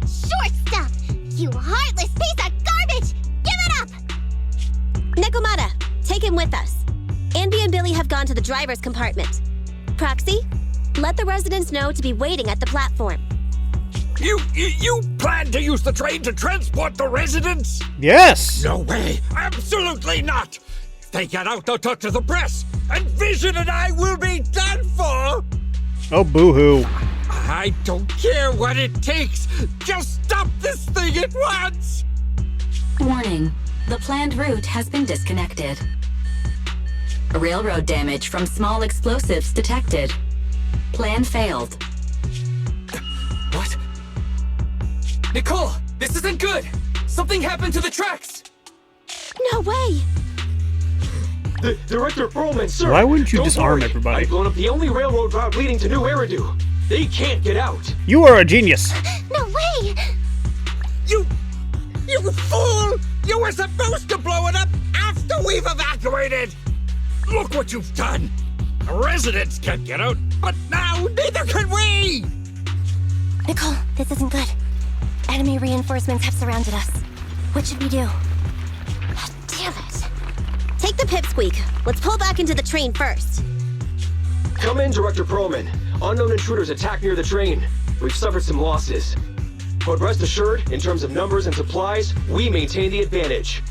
Short stuff! You heartless piece of garbage! Give it up! Nekomata, take him with us. Andy and Billy have gone to the driver's compartment. Proxy, let the residents know to be waiting at the platform. You plan to use the train to transport the residents? Yes! No way! Absolutely not! If they get out, they'll talk to the press, and Vision and I will be done for! Oh, boo-hoo. I don't care what it takes! Just stop this thing at once! Warning. The planned route has been disconnected. Railroad damage from small explosives detected. Plan failed. What? Nicole, this isn't good! Something happened to the tracks! No way! Director Perlman, sir! Why wouldn't you don't disarm worry. everybody? I've blown up the only railroad route leading to New Eridu. They can't get out. You are a genius. No way! You fool! You were supposed to blow it up after we've evacuated! Look what you've done! The residents can't get out, but now neither can we! Nicole, this isn't good. Enemy reinforcements have surrounded us. What should we do? Damn it. Take the pipsqueak. Let's pull back into the train first. Come in, Director Perlman. Unknown intruders attacked near the train. We've suffered some losses. But rest assured, in terms of numbers and supplies, we maintain the advantage.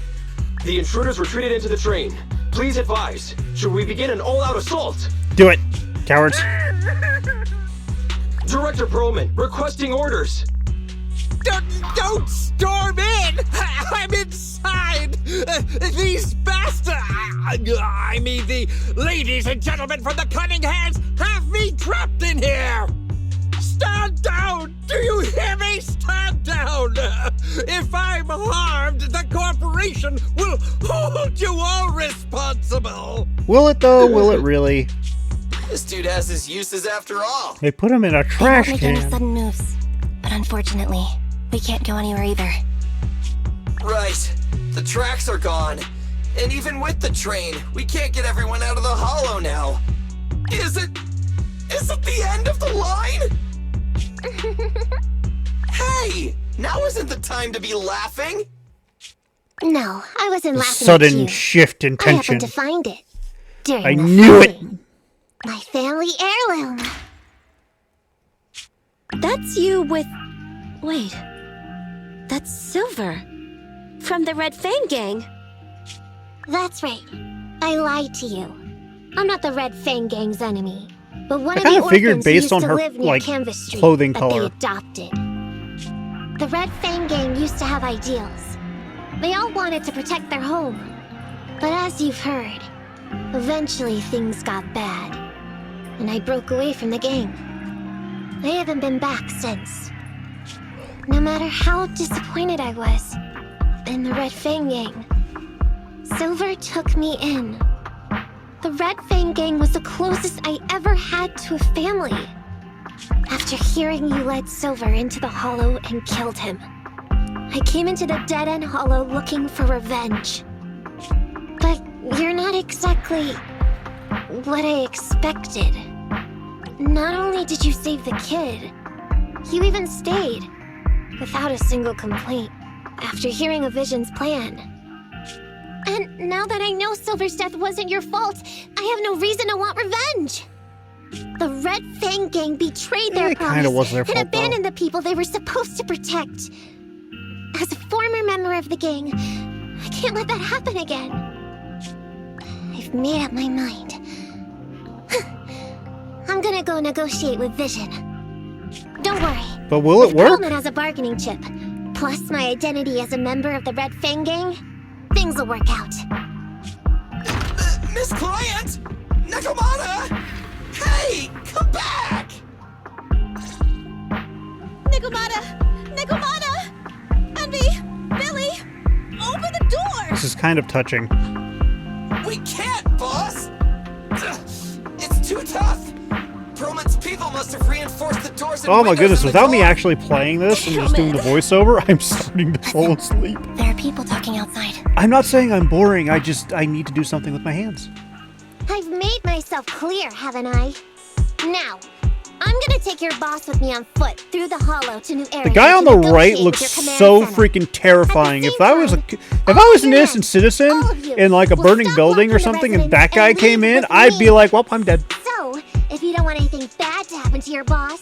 The intruders retreated into the train. Please advise, should we begin an all-out assault? Do it, cowards. Director Perlman, requesting orders. Don't storm in! I'm inside! These bastards! I mean, the ladies and gentlemen from the Cunning Hands have me trapped in here! Stand down! Do you hear me? Stand down! If I'm harmed, the corporation will hold you all responsible! Will it though? Will it really? This dude has his uses after all. They put him in a trash Make any can. sudden moves. But unfortunately, we can't go anywhere either. Right. The tracks are gone. And even with the train, we can't get everyone out of the hollow now. Is it the end of the line? Hey! Now isn't the time to be laughing. No, I wasn't laughing at Sudden you. shift in I tension. happened to find it. During I the knew it. fighting. My family heirloom. That's you with... Wait. That's Silver. From the Red Fang Gang. That's right. I lied to you. I'm not the Red Fang Gang's enemy, but one I of the kinda figured orphans based used on to her, live near like, Canvas Street clothing that color. they adopted. The Red Fang Gang used to have ideals. They all wanted to protect their home. But as you've heard, eventually things got bad, and I broke away from the gang. I haven't been back since. No matter how disappointed I was in the Red Fang Gang, Silver took me in. The Red Fang Gang was the closest I ever had to a family. After hearing you led Silver into the hollow and killed him, I came into the dead-end hollow looking for revenge. But you're not exactly what I expected. Not only did you save the kid, you even stayed, without a single complaint, after hearing a Vision's plan. And now that I know Silver's death wasn't your fault, I have no reason to want revenge. The Red Fang Gang betrayed their It promise kinda was their and fault, abandoned the people they were supposed to protect. As a former member of the gang, I can't let that happen again. I've made up my mind. I'm gonna go negotiate with Vision. Don't worry. But will it If work? Perlman has a bargaining chip, plus my identity as a member of the Red Fang Gang, things will work out. Miss Client! Nekomata! Hey! Come back! Nekomata! Nekomata! Envy! Billy! Open the door! This is kind of touching. We can't, boss! It's too tough! Perlman's people must have reinforced the doors and Oh my windows goodness, in the without me car. actually playing this and just doing the voiceover, I'm starting to fall asleep. There are people talking outside. I'm not saying I'm boring, I need to do something with my hands. I've made myself clear, haven't I? Now, I'm gonna take your boss with me on foot through the hollow to new areas. The guy on the to right negotiate looks with your command so center. freaking terrifying. At If the I same was time, an innocent citizen all of you in like a will burning stop building or blocking the something and residents that guy and came leave in, with I'd me. be like, well, I'm dead. So, if you don't want anything bad to happen to your boss,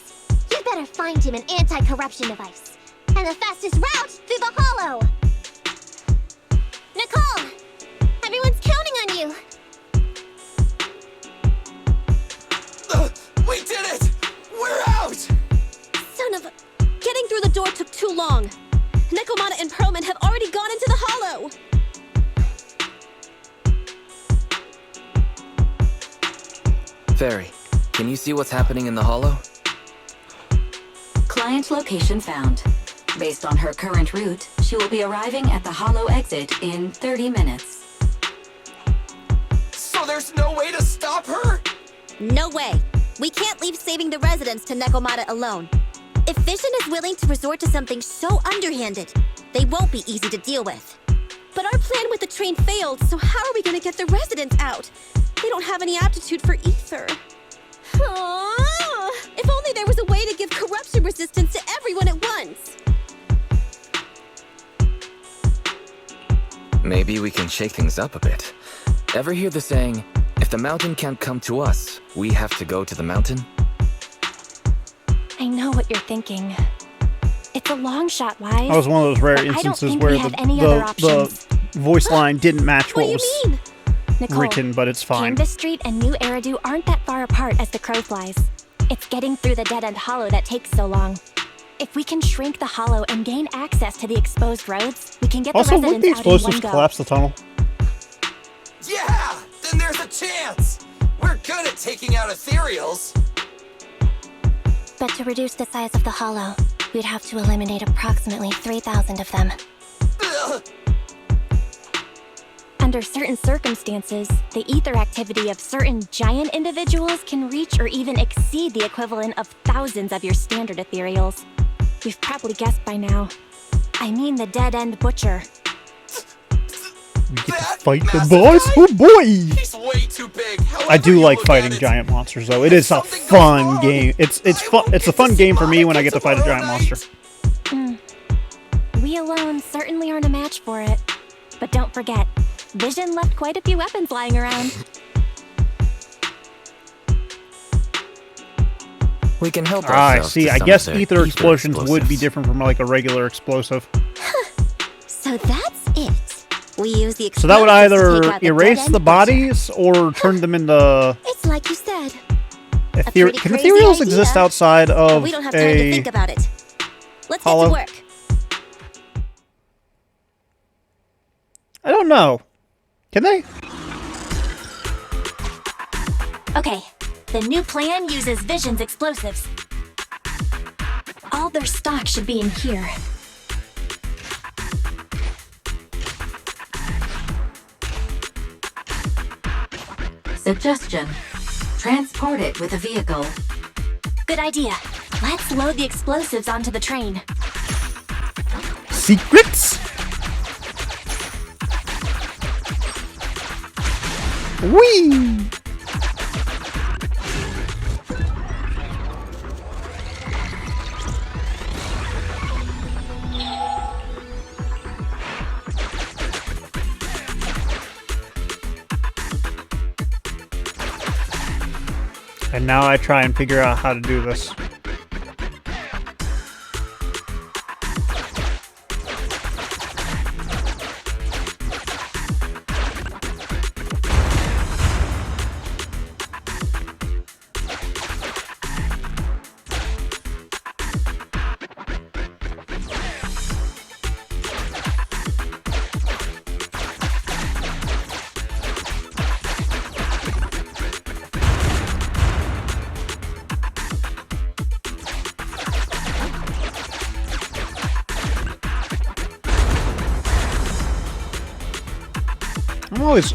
you better find him an anti-corruption device. And the fastest route through the hollow. Nicole! Everyone's counting on you. We did it! We're out! Son of a... Getting through the door took too long. Nekomata and Perlman have already gone into the hollow. Fairy, can you see what's happening in the hollow? Client location found. Based on her current route, she will be arriving at the hollow exit in 30 minutes. So there's no way to stop her? No way. We can't leave saving the residents to Nekomata alone. If Vision is willing to resort to something so underhanded, they won't be easy to deal with. But our plan with the train failed, so how are we gonna get the residents out? They don't have any aptitude for ether. Aww. If only there was a way to give corruption resistance to everyone at once. Maybe we can shake things up a bit. Ever hear the saying, if the mountain can't come to us, we have to go to the mountain? I know what you're thinking. It's a long shot, Wise. That was one of those rare but I don't instances think where we have any other options. the voice line didn't match what What do was you mean? Nicole, written, but it's fine. Canvas Street and New Eridu aren't that far apart as the crow flies. It's getting through the dead-end hollow that takes so long. If we can shrink the hollow and gain access to the exposed roads, we can get Also, the wouldn't the residents out in explosives one go. collapse the tunnel? Yeah! Then there's a chance! We're good at taking out ethereals! But to reduce the size of the hollow, we'd have to eliminate approximately 3,000 of them. Ugh. Under certain circumstances, the ether activity of certain giant individuals can reach or even exceed the equivalent of thousands of your standard ethereals. You've probably guessed by now. I mean the dead-end butcher. We get to That fight the massive boss? guy? Oh boy! He's way too big. I do However you like look fighting at it. giant monsters, though. It is a something goes fun wrong, game. It's fun. I It's a won't fun get game for me when I survived get to fight a tomorrow giant night. monster. We alone certainly aren't a match for it. But don't forget, Vision left quite a few weapons lying around. We can help I ourselves. see. to I some guess of the ether explosions would be explosives. different from like a regular explosive. So that's it. We use the So that would explosives to either take out the erase dead-end the bodies or turn them into It's like you said. ethereal. pretty Can crazy ethereals idea. exist outside But of we don't have time to a think about it. Let's hollow? get to work. I don't know. Can they? Okay, the new plan uses Vision's explosives. All their stock should be in here. Suggestion. Transport it with a vehicle. Good idea. Let's load the explosives onto the train. Secrets? Whee! And now I try and figure out how to do this.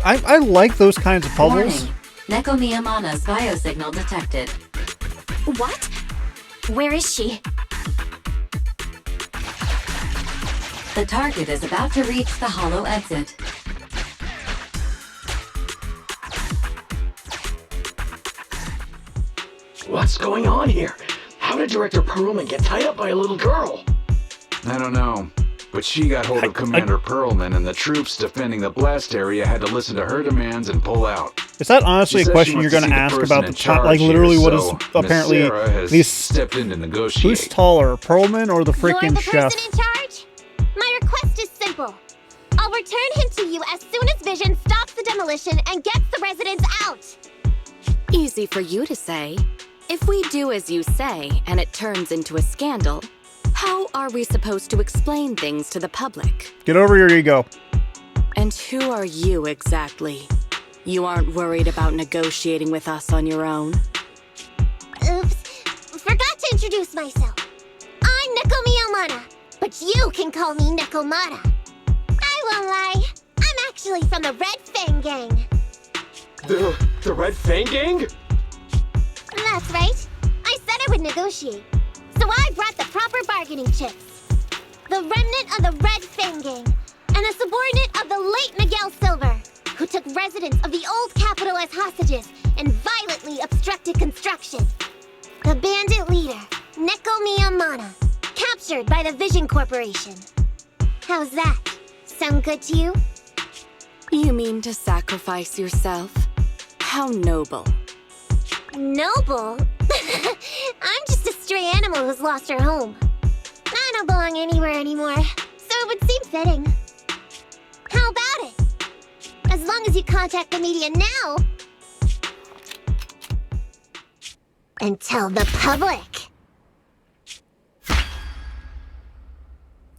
I like those kinds of puzzles. Warning. Nekomata's biosignal detected. What? Where is she? The target is about to reach the hollow exit. What's going on here? How did Director Perlman get tied up by a little girl? I don't know, but she got hold of Commander Perlman, and the troops defending the blast area had to listen to her demands and pull out. Is that honestly She a said question she you're wants to going to see the ask person about in the charge like literally here, what is so Miss apparently Sarah has these stepped in to negotiate. who's taller, Perlman or the You're freaking the chef? person in charge? My request is simple. I'll return him to you as soon as Vision stops the demolition and gets the residents out. Easy for you to say. If we do as you say and it turns into a scandal, how are we supposed to explain things to the public? Get over your ego. And who are you exactly? You aren't worried about negotiating with us on your own? Oops. Forgot to introduce myself. I'm Nekomata, but you can call me Nekomata. I won't lie. I'm actually from the Red Fang Gang. The Red Fang Gang? That's right. I said I would negotiate. So I brought the proper bargaining chips. The remnant of the Red Fang Gang, and a subordinate of the late Miguel Silver, who took residents of the old capital as hostages and violently obstructed construction. The bandit leader, Nekomata, captured by the Vision Corporation. How's that? Sound good to you? You mean to sacrifice yourself? How noble. Noble? I'm just a stray animal who's lost her home. I don't belong anywhere anymore, so it would seem fitting. How about it? As long as you contact the media now and tell the public.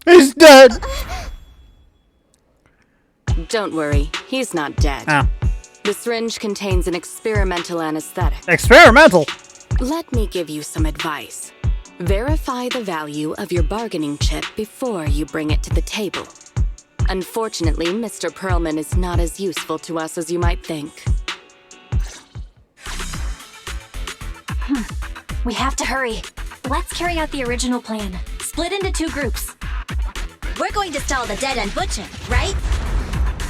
He's dead! Don't worry, he's not dead. Ah. The syringe contains an experimental anesthetic. Experimental? Let me give you some advice. Verify the value of your bargaining chip before you bring it to the table. Unfortunately, Mr. Perlman is not as useful to us as you might think. We have to hurry. Let's carry out the original plan. Split into 2 groups. We're going to stall the dead-end butcher, right?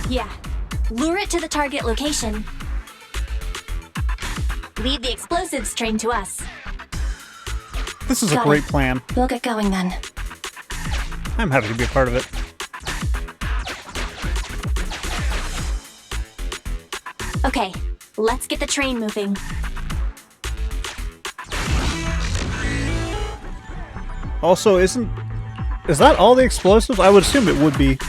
Yeah. Lure it to the target location. Leave the explosives train to us. This is a Got great it. plan. We'll get going then. I'm happy to be a part of it. Okay, let's get the train moving. Also, is that all the explosives? I would assume it would be.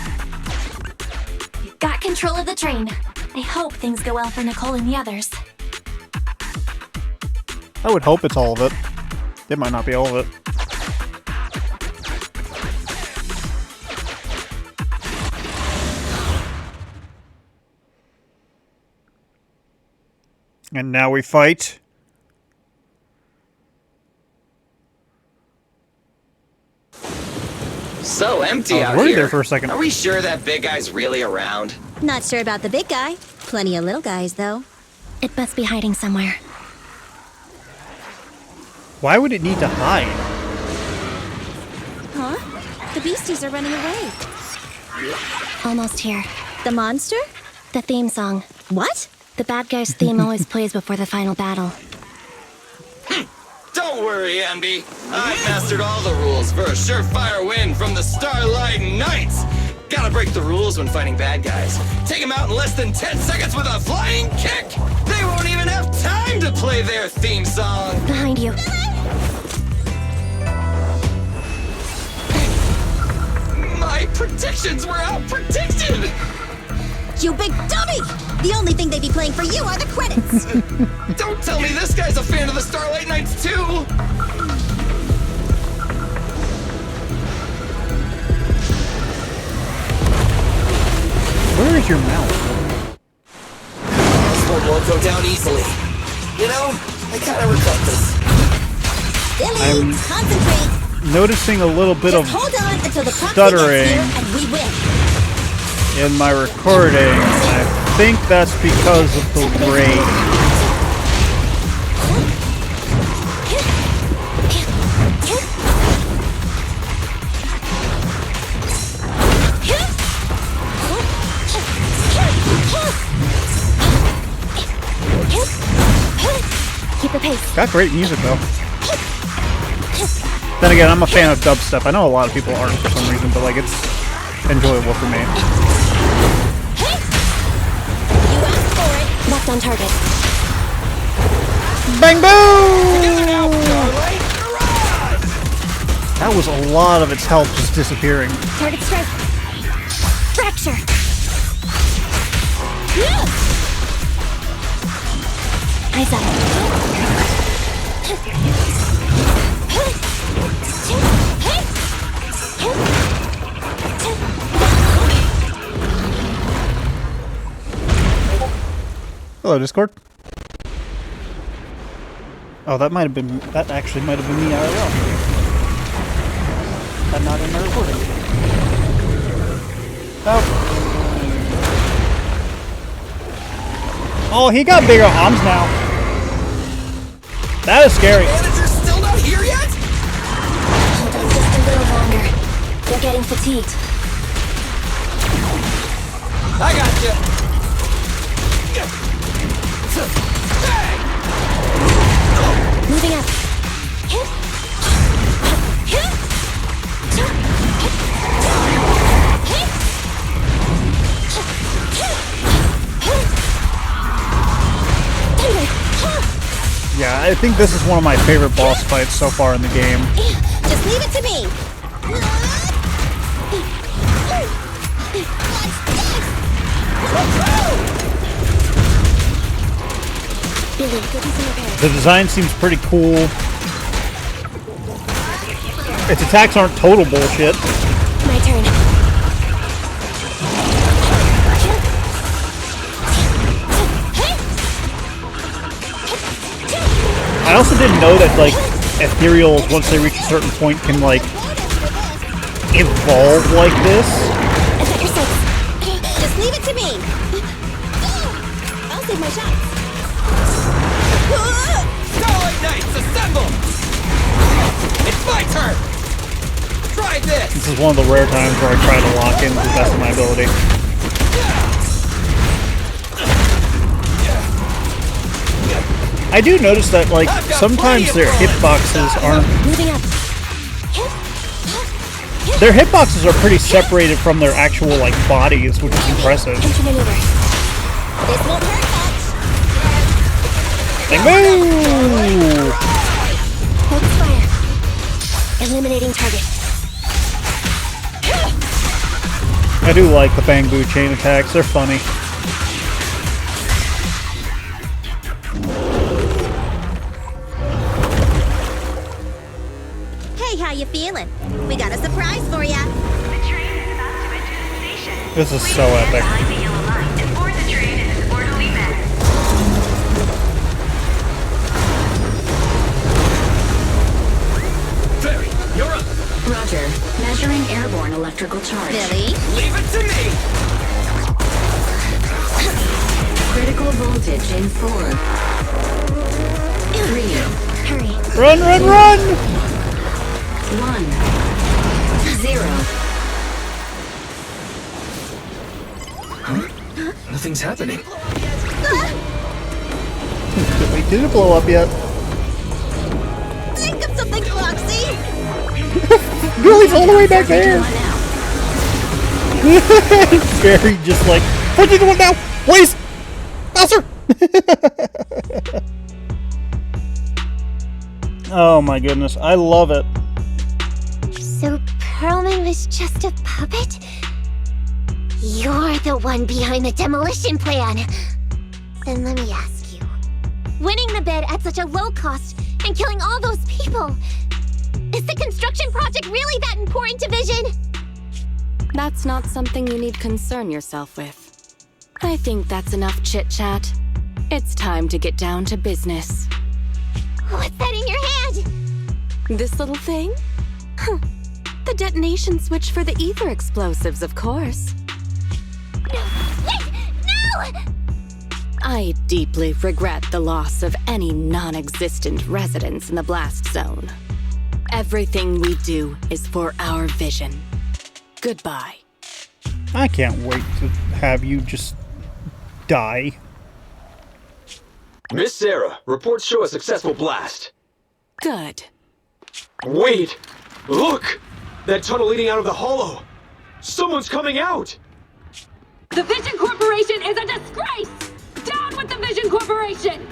Got control of the train. I hope things go well for Nicole and the others. I would hope it's all of it. It might not be all of it. And now we fight. So empty I was out worried here. there for a second. Are we sure that big guy's really around? Not sure about the big guy. Plenty of little guys, though. It must be hiding somewhere. Why would it need to hide? Huh? The beasties are running away. Almost here. The monster? The theme song. What? The bad guy's theme always plays before the final battle. Don't worry, Ambi. I've mastered all the rules for a surefire win from the Starlight Knights. Gotta break the rules when fighting bad guys. Take them out in less than 10 seconds with a flying kick. They won't even have time to play their theme song. Behind you. My predictions were out-predicted. You big dummy! The only thing they'd be playing for you are the credits! Don't tell me this guy's a fan of the Starlight Knights, too! Where is your mouth? This one won't go down easily. You know, I kind of regret this. Billy, concentrate! Noticing a little bit Just of hold on until the proxy stuttering gets here and we win. in my recording. I think that's because of the rain. Keep the pace. Got great music though. Then again, I'm a fan of dubstep. I know a lot of people aren't for some reason, but like it's enjoyable for me. Left on target. Bang boom! That was a lot of its health just disappearing. Target strike. Fracture. Eyes up. Hello, Discord. Oh, that actually might have been me IRL. But not in my recording. Oh. Oh, he got bigger arms now. That is scary. Manager's still not here yet? Hold on just a little longer. They're getting fatigued. I got you. Moving up. I think this is one of my favorite boss fights so far in the game. Just leave it to me. The design seems pretty cool. Its attacks aren't total bullshit. My turn. I also didn't know that, like, ethereals, once they reach a certain point, can, like, evolve like this. Just leave it to me. I'll save my shots. Starlight Knights, assemble! It's my turn! Try this! This is one of the rare times where I try to lock in to the best of my ability. I do notice that, like, sometimes their hitboxes aren't... Their hitboxes are pretty separated from their actual, like, bodies, which is impressive. This won't hurt much. Bang boo! Focus fire. Eliminating target. I do like the bang boo chain attacks, they're funny. Hey, how you feeling? We got a surprise for ya. The train is about to enter the station. This is so epic. Behind the yellow line and board the train in an orderly manner. Barry, you're up! Roger. Measuring airborne electrical charge. Billy? Leave it to me! Critical voltage in 4, 3, Hurry. Run, run, run! 1, 0. Nothing's happening. Wait, did it blow up yet? Think of something, Foxy! Billy's all the way back there! Very just like, what are you doing now? Please! Faster! Oh my goodness, I love it. So Perlman was just a puppet? You're the one behind the demolition plan. Then let me ask you. Winning the bid at such a low cost and killing all those people, is the construction project really that important to Vision? That's not something you need concern yourself with. I think that's enough chit-chat. It's time to get down to business. What's that in your hand? This little thing? Huh. The detonation switch for the ether explosives, of course. No! Wait! No! I deeply regret the loss of any non-existent residents in the blast zone. Everything we do is for our vision. Goodbye. I can't wait to have you just die. Miss Sarah, reports show a successful blast. Good. Wait! Look! That tunnel leading out of the hollow! Someone's coming out! The Vision Corporation is a disgrace! Down with the Vision Corporation!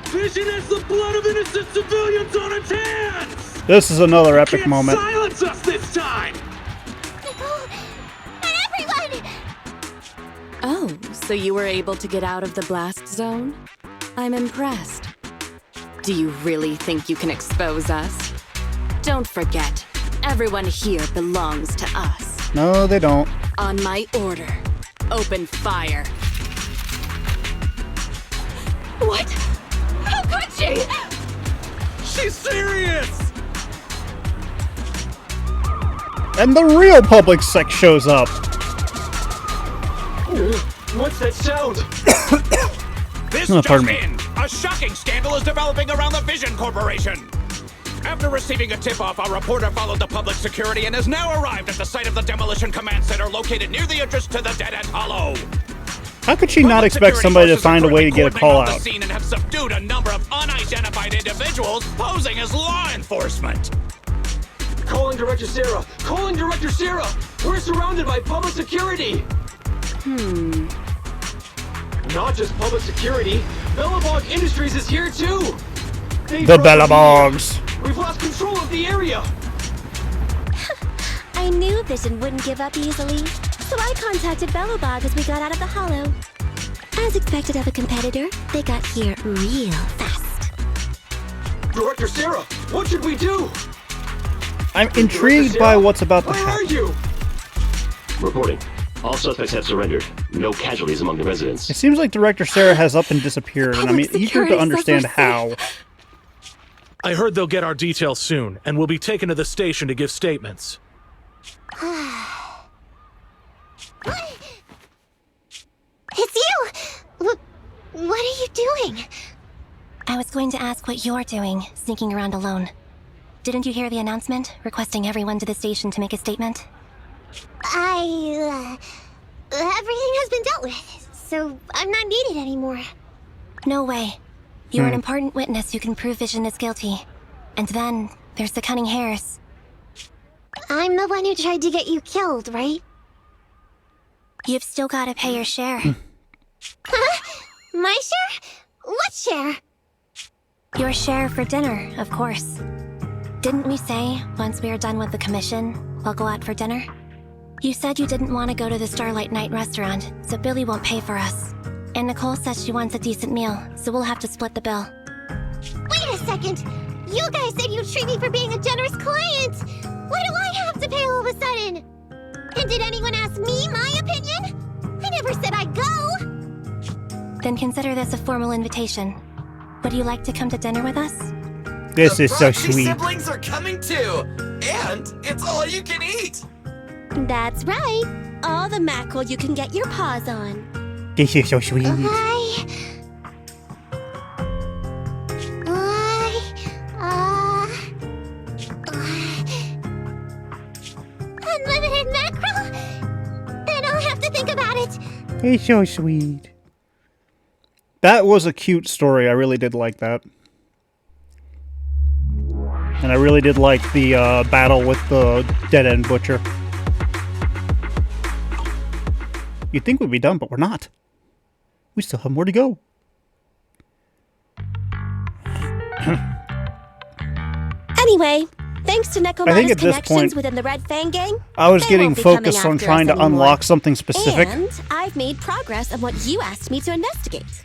Vision has the blood of innocent civilians on its hands! This is another epic Can't moment. silence us this time! Everyone! Oh, so you were able to get out of the blast zone? I'm impressed. Do you really think you can expose us? Don't forget, everyone here belongs to us. No, they don't. On my order, open fire. What? How could she? She's serious! And the real public sect shows up. What's that sound? This Oh, just pardon me. in! A shocking scandal is developing around the Vision Corporation! After receiving a tip-off, our reporter followed the public security and has now arrived at the site of the Demolition Command Center located near the entrance to the Dead-End Hollow. How could she not expect somebody to find a way to get a call The out? scene and have subdued a number of unidentified individuals posing as law enforcement. Calling Director Sarah! Calling Director Sarah! We're surrounded by public security! Not just public security, Bellabog Industries is here too! The Bellabogs. We've lost control of the area. I knew Vision wouldn't give up easily, so I contacted Bellobog as we got out of the hollow. As expected of a competitor, they got here real fast. Director Sarah, what should we do? I'm intrigued by what's about to Where are happen. you? Reporting. All suspects have surrendered. No casualties among the residents. It seems like Director Sarah has up and disappeared, and I'm eager to understand how. I heard they'll get our details soon, and we'll be taken to the station to give statements. It's you! What are you doing? I was going to ask what you're doing, sneaking around alone. Didn't you hear the announcement, requesting everyone to the station to make a statement? Everything has been dealt with, so I'm not needed anymore. No way. You're an important witness who can prove Vision is guilty. And then, there's the cunning hairs. I'm the one who tried to get you killed, right? You've still got to pay your share. Huh? My share? What share? Your share for dinner, of course. Didn't we say, once we are done with the commission, we'll go out for dinner? You said you didn't want to go to the Starlight Night restaurant, so Billy won't pay for us. And Nicole says she wants a decent meal, so we'll have to split the bill. Wait a second! You guys said you'd treat me for being a generous client! Why do I have to pay all of a sudden? And did anyone ask me my opinion? I never said I'd go! Then consider this a formal invitation. Would you like to come to dinner with us? This is so Brodsky sweet. siblings are coming too! And it's all you can eat! That's right. All the mackerel you can get your paws on. This is so sweet. Unlimited mackerel? Then I'll have to think about it. It's so sweet. That was a cute story. I really did like that. And I really did like the battle with the dead-end butcher. You'd think we'd be done, but we're not. We still have more to go. Anyway, thanks to I think Nekomata's at this connections point, within the Red Fang gang, I was they getting won't be coming focused on after trying us to anymore. unlock something specific, And I've made progress on what you asked me to investigate.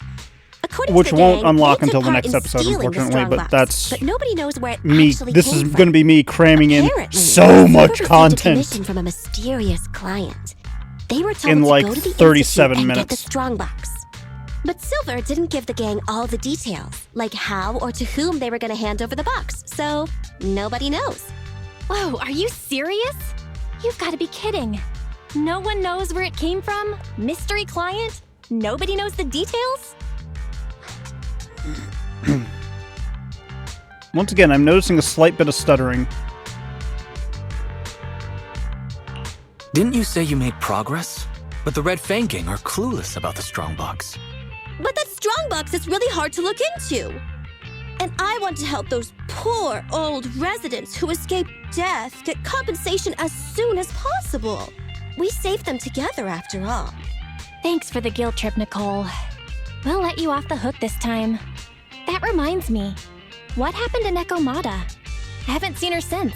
According which to the won't gang, unlock they took until the part next in episode, stealing the unfortunately, but strongbox, that's but nobody knows where it me. actually This came is from. going to be me cramming in Apparently, so Silver much received a content commission from a mysterious client. They were told in to like go to the 37 institute and minutes. get the strongbox. But Silver didn't give the gang all the details, like how or to whom they were going to hand over the box, so nobody knows. Whoa, are you serious? You've got to be kidding. No one knows where it came from? Mystery client? Nobody knows the details? Once again, I'm noticing a slight bit of stuttering. Didn't you say you made progress? But the Red Fang gang are clueless about the strongbox. But that strongbox is really hard to look into. And I want to help those poor old residents who escaped death get compensation as soon as possible. We saved them together after all. Thanks for the guilt trip, Nicole. We'll let you off the hook this time. That reminds me. What happened to Nekomata? I haven't seen her since.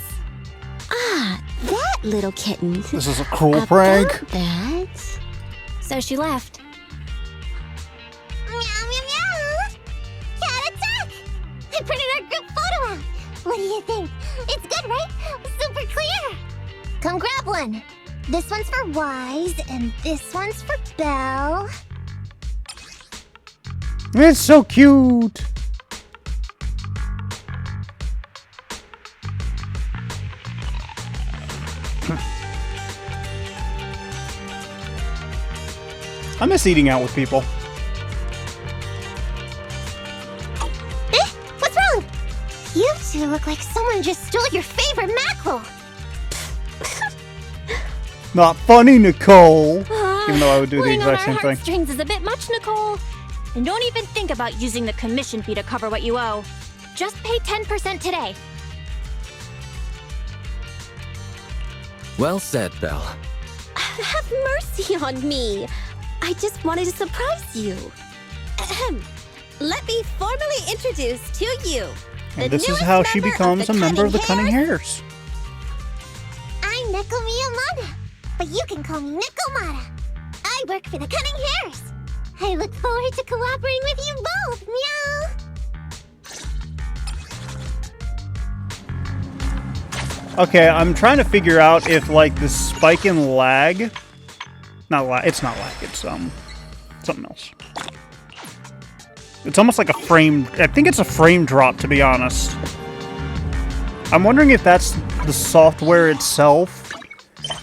Ah, that little kitten. This is a cruel prank. That. So she left. Meow, meow, meow. Cat attack! I printed our group photo out. What do you think? It's good, right? Super clear. Come grab one. This one's for Wise, and this one's for Belle. It's so cute. I miss eating out with people. What's wrong? You two look like someone just stole your favorite mackerel. Not funny, Nicole. Even though I would do the Pulling on exact our same thing. heartstrings is a bit much, Nicole. And don't even think about using the commission fee to cover what you owe. Just pay 10% today. Well said, Belle. Have mercy on me. I just wanted to surprise you. Ahem. Let me formally introduce to you And this is how she becomes a member of the Cunning Hares. I'm Nekomata, but you can call me Nekomata. I work for the Cunning Hares. I look forward to cooperating with you both, meow. Okay, I'm trying to figure out if, like, this spike in lag... Not lag, it's not lag, it's, something else. It's almost like a frame... I think it's a frame drop, to be honest. I'm wondering if that's the software itself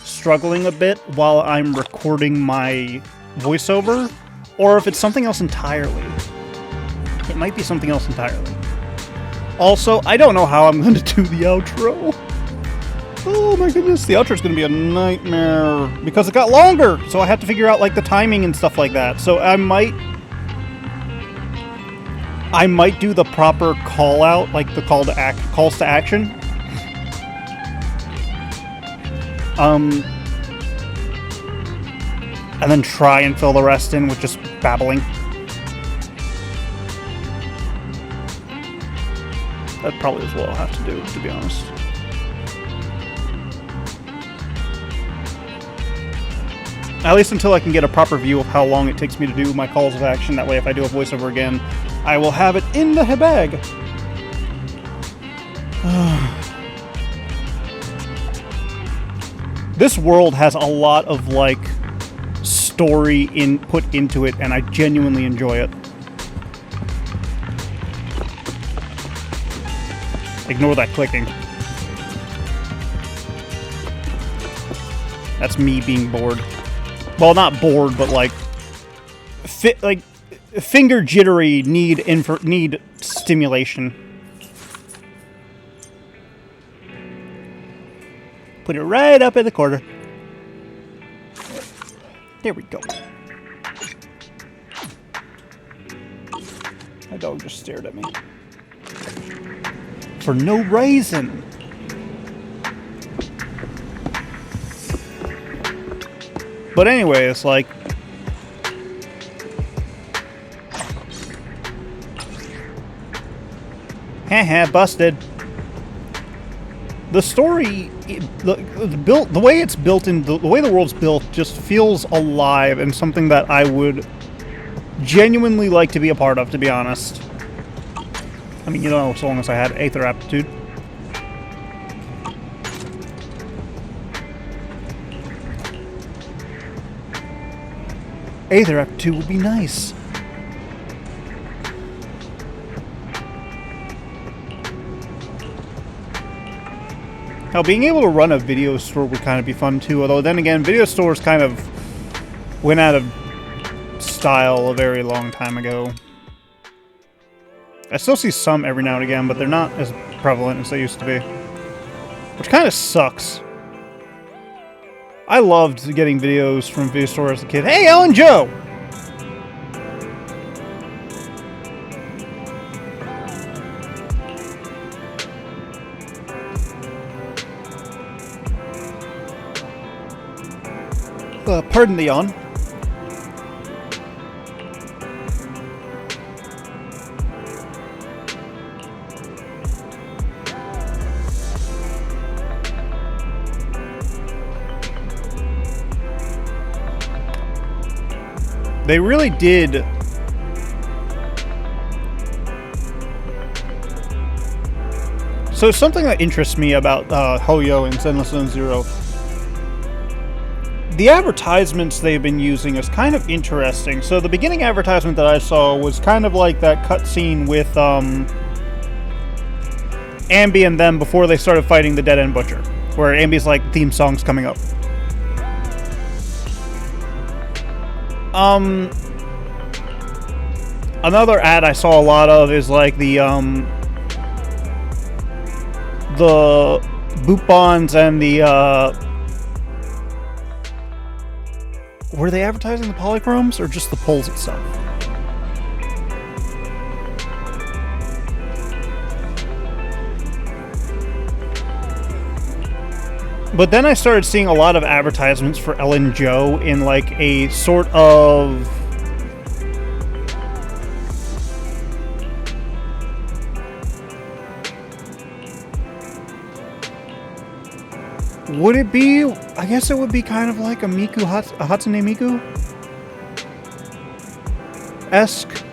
struggling a bit while I'm recording my voiceover, or if it's something else entirely. It might be something else entirely. Also, I don't know how I'm going to do the outro. Oh my goodness, the outro's gonna be a nightmare because it got longer, so I have to figure out like the timing and stuff like that. So I might do the proper call out, like the calls to action. And then try and fill the rest in with just babbling. That probably is what I'll have to do, to be honest. At least until I can get a proper view of how long it takes me to do my calls of action. That way, if I do a voiceover again, I will have it in the bag. This world has a lot of, like, story put into it, and I genuinely enjoy it. Ignore that clicking. That's me being bored. Well, not bored, but like finger jittery, need stimulation. Put it right up in the corner. There we go. My dog just stared at me. For no reason. But anyway, it's like... Haha, busted. The story, the way it's built in, the way the world's built just feels alive and something that I would genuinely like to be a part of, to be honest. I mean, you know, so long as I had Aether aptitude. Aether aptitude would be nice. Now, being able to run a video store would kind of be fun too, although then again, video stores kind of went out of style a very long time ago. I still see some every now and again, but they're not as prevalent as they used to be. Which kind of sucks. I loved getting videos from video stores as a kid. Hey, Ellen Joe! Pardon the yawn. They really did. So something that interests me about Hoyo and Zenless Zone Zero, the advertisements they've been using is kind of interesting. So the beginning advertisement that I saw was kind of like that cutscene with Ambi and them before they started fighting the Dead End Butcher, where Ambi's like, theme song's coming up. Another ad I saw a lot of is like the boot bonds and the were they advertising the polychromes or just the poles itself? But then I started seeing a lot of advertisements for Ellen Joe in like a sort of Would it be? I guess it would be kind of like a Miku, a Hatsune Miku-esque.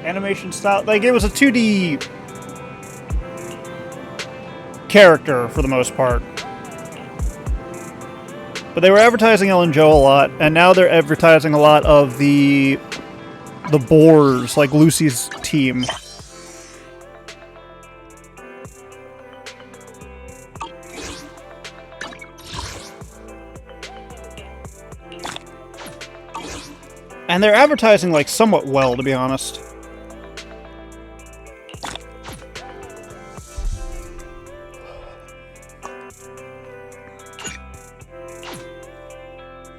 Animation style. Like, it was a 2D character for the most part. But they were advertising Ellen Joe a lot, and now they're advertising a lot of the boars, like Lucy's team. And they're advertising, like, somewhat well, to be honest.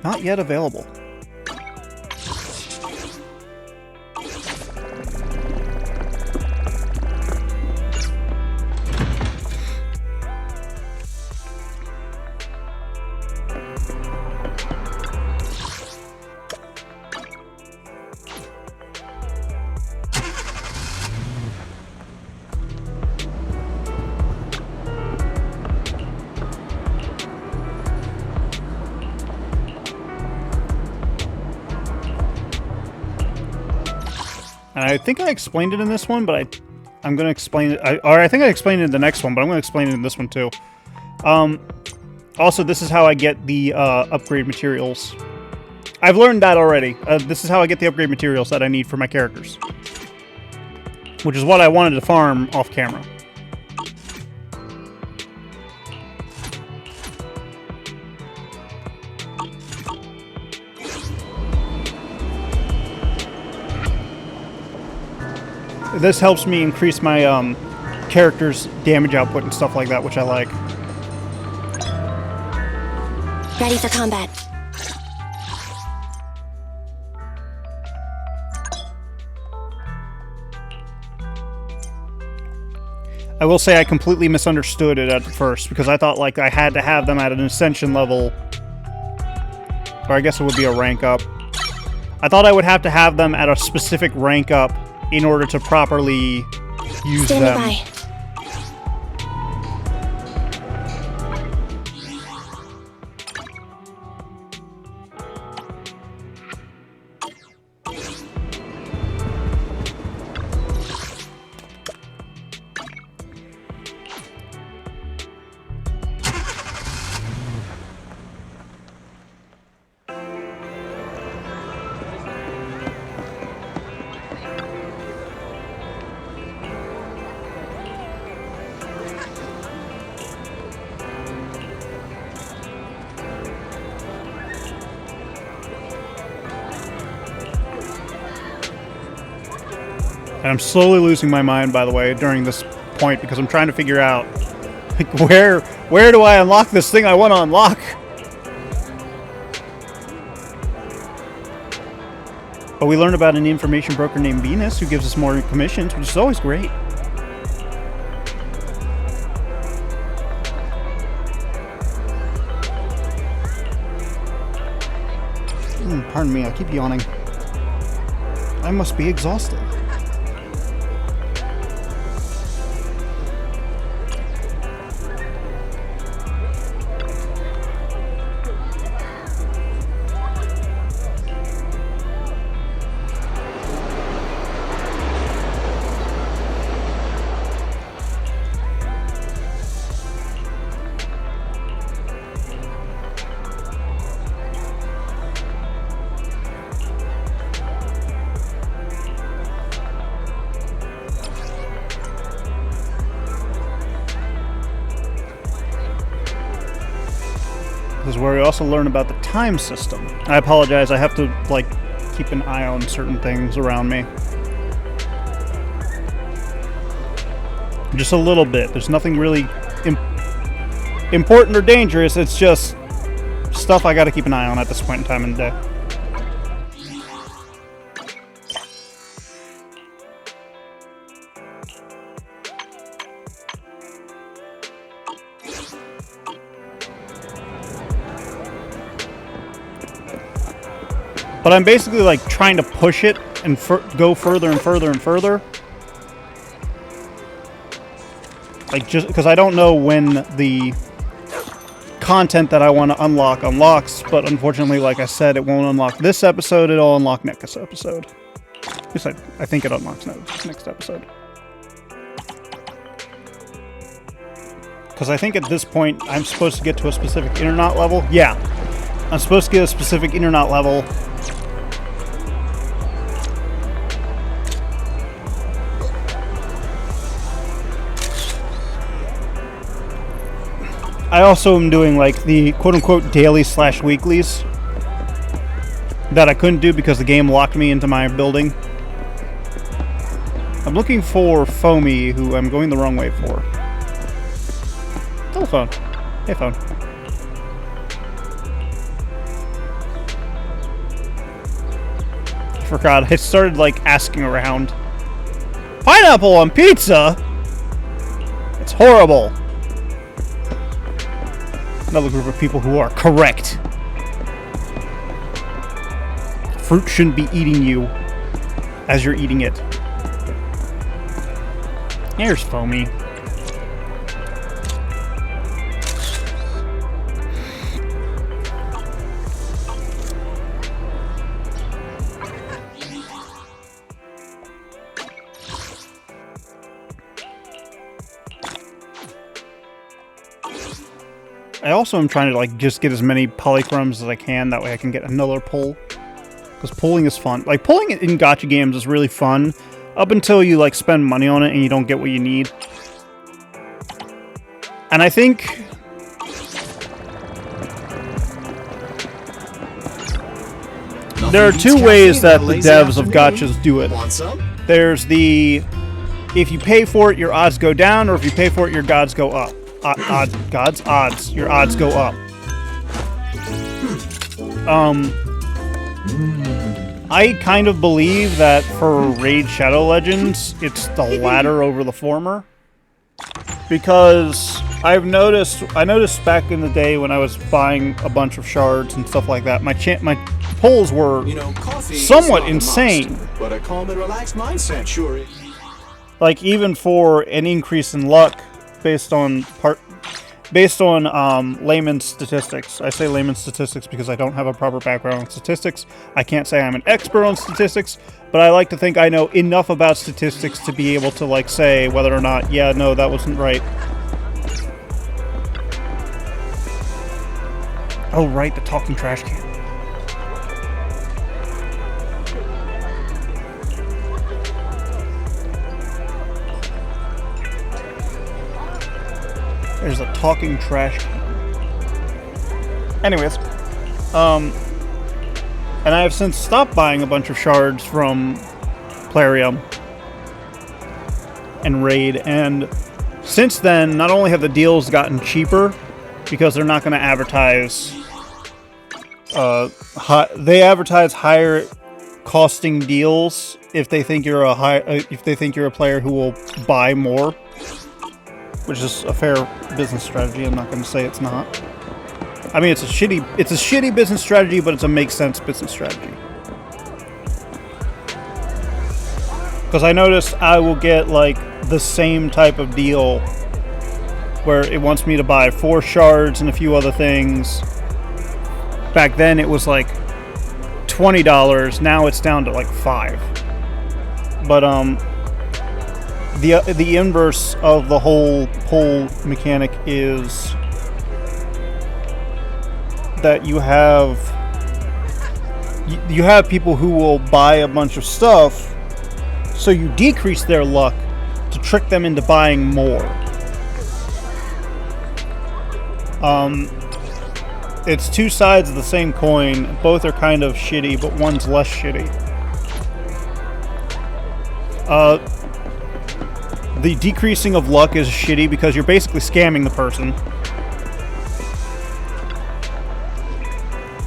Not yet available. And I think I explained it in this one, but I'm going to explain it. I think I explained it in the next one, but I'm going to explain it in this one too. Also, this is how I get the upgrade materials. I've learned that already. This is how I get the upgrade materials that I need for my characters. Which is what I wanted to farm off camera. This helps me increase my character's damage output and stuff like that, which I like. Ready for combat. I will say I completely misunderstood it at first, because I thought like I had to have them at an ascension level. Or I guess it would be a rank up. I thought I would have to have them at a specific rank up in order to properly use them. Stand by. And I'm slowly losing my mind, by the way, during this point, because I'm trying to figure out, like, where do I unlock this thing I want to unlock? But we learned about an information broker named Venus who gives us more commissions, which is always great. Pardon me, I keep yawning. I must be exhausted. This is where we also learn about the time system. I apologize, I have to, like, keep an eye on certain things around me. Just a little bit. There's nothing really important or dangerous, it's just stuff I gotta keep an eye on at this point in time in the day. But I'm basically like trying to push it and go further and further and further. Like, just because I don't know when the content that I want to unlock unlocks, but unfortunately, like I said, it won't unlock this episode, it'll unlock next episode. At least I think it unlocks next episode. Because I think at this point, I'm supposed to get to a specific Internaut level. Yeah, I'm supposed to get a specific Internaut level. I also am doing like the quote-unquote daily/weeklies that I couldn't do because the game locked me into my building. I'm looking for Foamy, who I'm going the wrong way for. Telephone. Hey, phone. I forgot. I started like asking around. Pineapple on pizza? It's horrible. Another group of people who are correct. Fruit shouldn't be eating you as you're eating it. Here's Foamy. I also am trying to like just get as many polychromes as I can, that way I can get another pull. Because pulling is fun. Like pulling in gacha games is really fun up until you like spend money on it and you don't get what you need. And I think there are two ways that the devs of gachas do it. There's the if you pay for it, your odds go down, or if you pay for it, your odds go up. Odds. Your odds go up. I kind of believe that for Raid Shadow Legends, it's the latter over the former. Because I noticed back in the day when I was buying a bunch of shards and stuff like that, my pulls were somewhat insane. But a calm and relaxed mindset sure is. Like even for an increase in luck based on layman's statistics. I say layman's statistics because I don't have a proper background on statistics. I can't say I'm an expert on statistics, but I like to think I know enough about statistics to be able to like say whether or not, yeah, no, that wasn't right. Oh, right, the talking trash can. There's a talking trash can. Anyways, and I have since stopped buying a bunch of shards from Plarium and Raid, and since then, not only have the deals gotten cheaper, because they're not going to advertise, they advertise higher costing deals if they think you're a player who will buy more, which is a fair business strategy. I'm not going to say it's not. I mean, it's a shitty business strategy, but it's a make sense business strategy. Because I noticed I will get like the same type of deal where it wants me to buy 4 shards and a few other things. Back then it was like $20. Now it's down to like $5. But the inverse of the whole pull mechanic is that you have people who will buy a bunch of stuff, so you decrease their luck to trick them into buying more. It's two sides of the same coin. Both are kind of shitty, but one's less shitty. The decreasing of luck is shitty because you're basically scamming the person.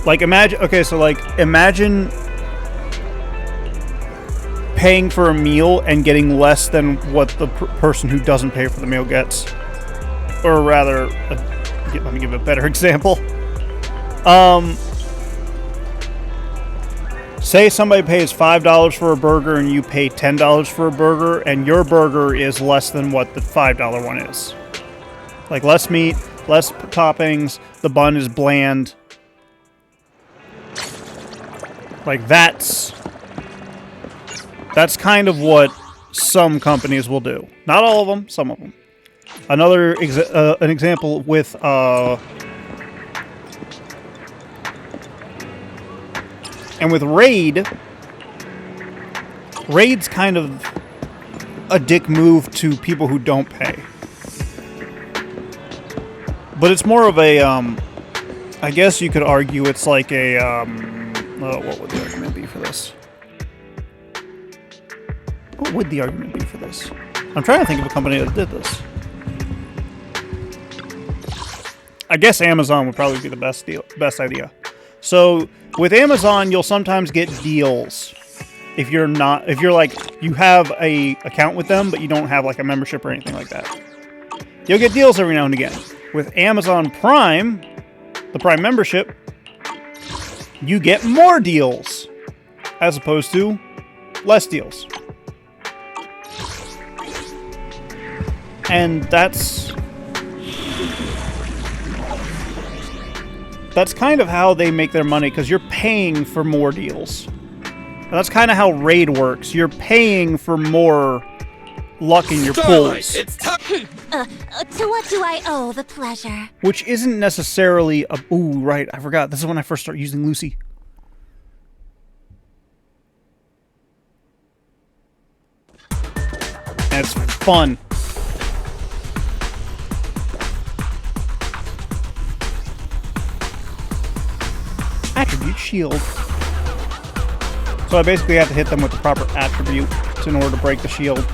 Like imagine paying for a meal and getting less than what the person who doesn't pay for the meal gets. Or rather, let me give Say somebody pays $5 for a burger and you pay $10 for a burger, and your burger is less than what the $5 one is. Like less meat, less toppings, the bun is bland. Like that's kind of what some companies will do. Not all of them, some of them. Another an example with and with Raid's kind of a dick move to people who don't pay. But it's more of a, I guess you could argue it's like a, what would the argument be for this? What would the argument be for this? I'm trying to think of a company that did this. I guess Amazon would probably be the best idea. So with Amazon, you'll sometimes get deals if you're like, you have a account with them, but you don't have like a membership or anything like that. You'll get deals every now and again. With Amazon Prime, the Prime membership, you get more deals as opposed to less deals. And that's kind of how they make their money, because you're paying for more deals. And that's kind of how Raid works. You're paying for more luck in your pulls. To what do I owe the pleasure? Which isn't necessarily a... Ooh, right, I forgot. This is when I first started using Lucy. And it's fun. Attribute shield. So I basically have to hit them with the proper attributes in order to break the shield.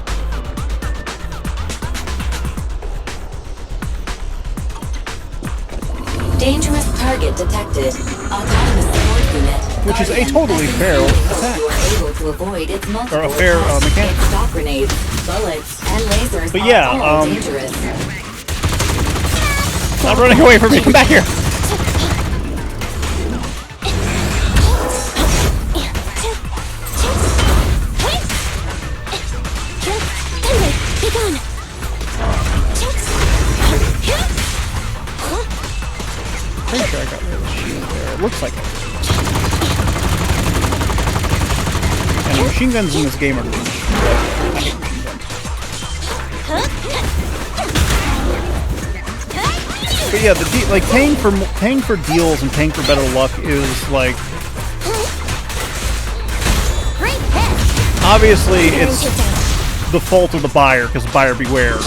Dangerous target detected. Autonomous support unit. Which is a totally fair attack. You are able to avoid its multiple or a fair mechanic. Its stock grenades, bullets, and lasers but yeah, are all dangerous. Stop running away from me. Come back here. Pretty sure I got rid of the shield there. It looks like it. And the machine guns in this game are... I hate machine guns. But yeah, like paying for deals and paying for better luck is like... Obviously, it's the fault of the buyer, because buyer beware.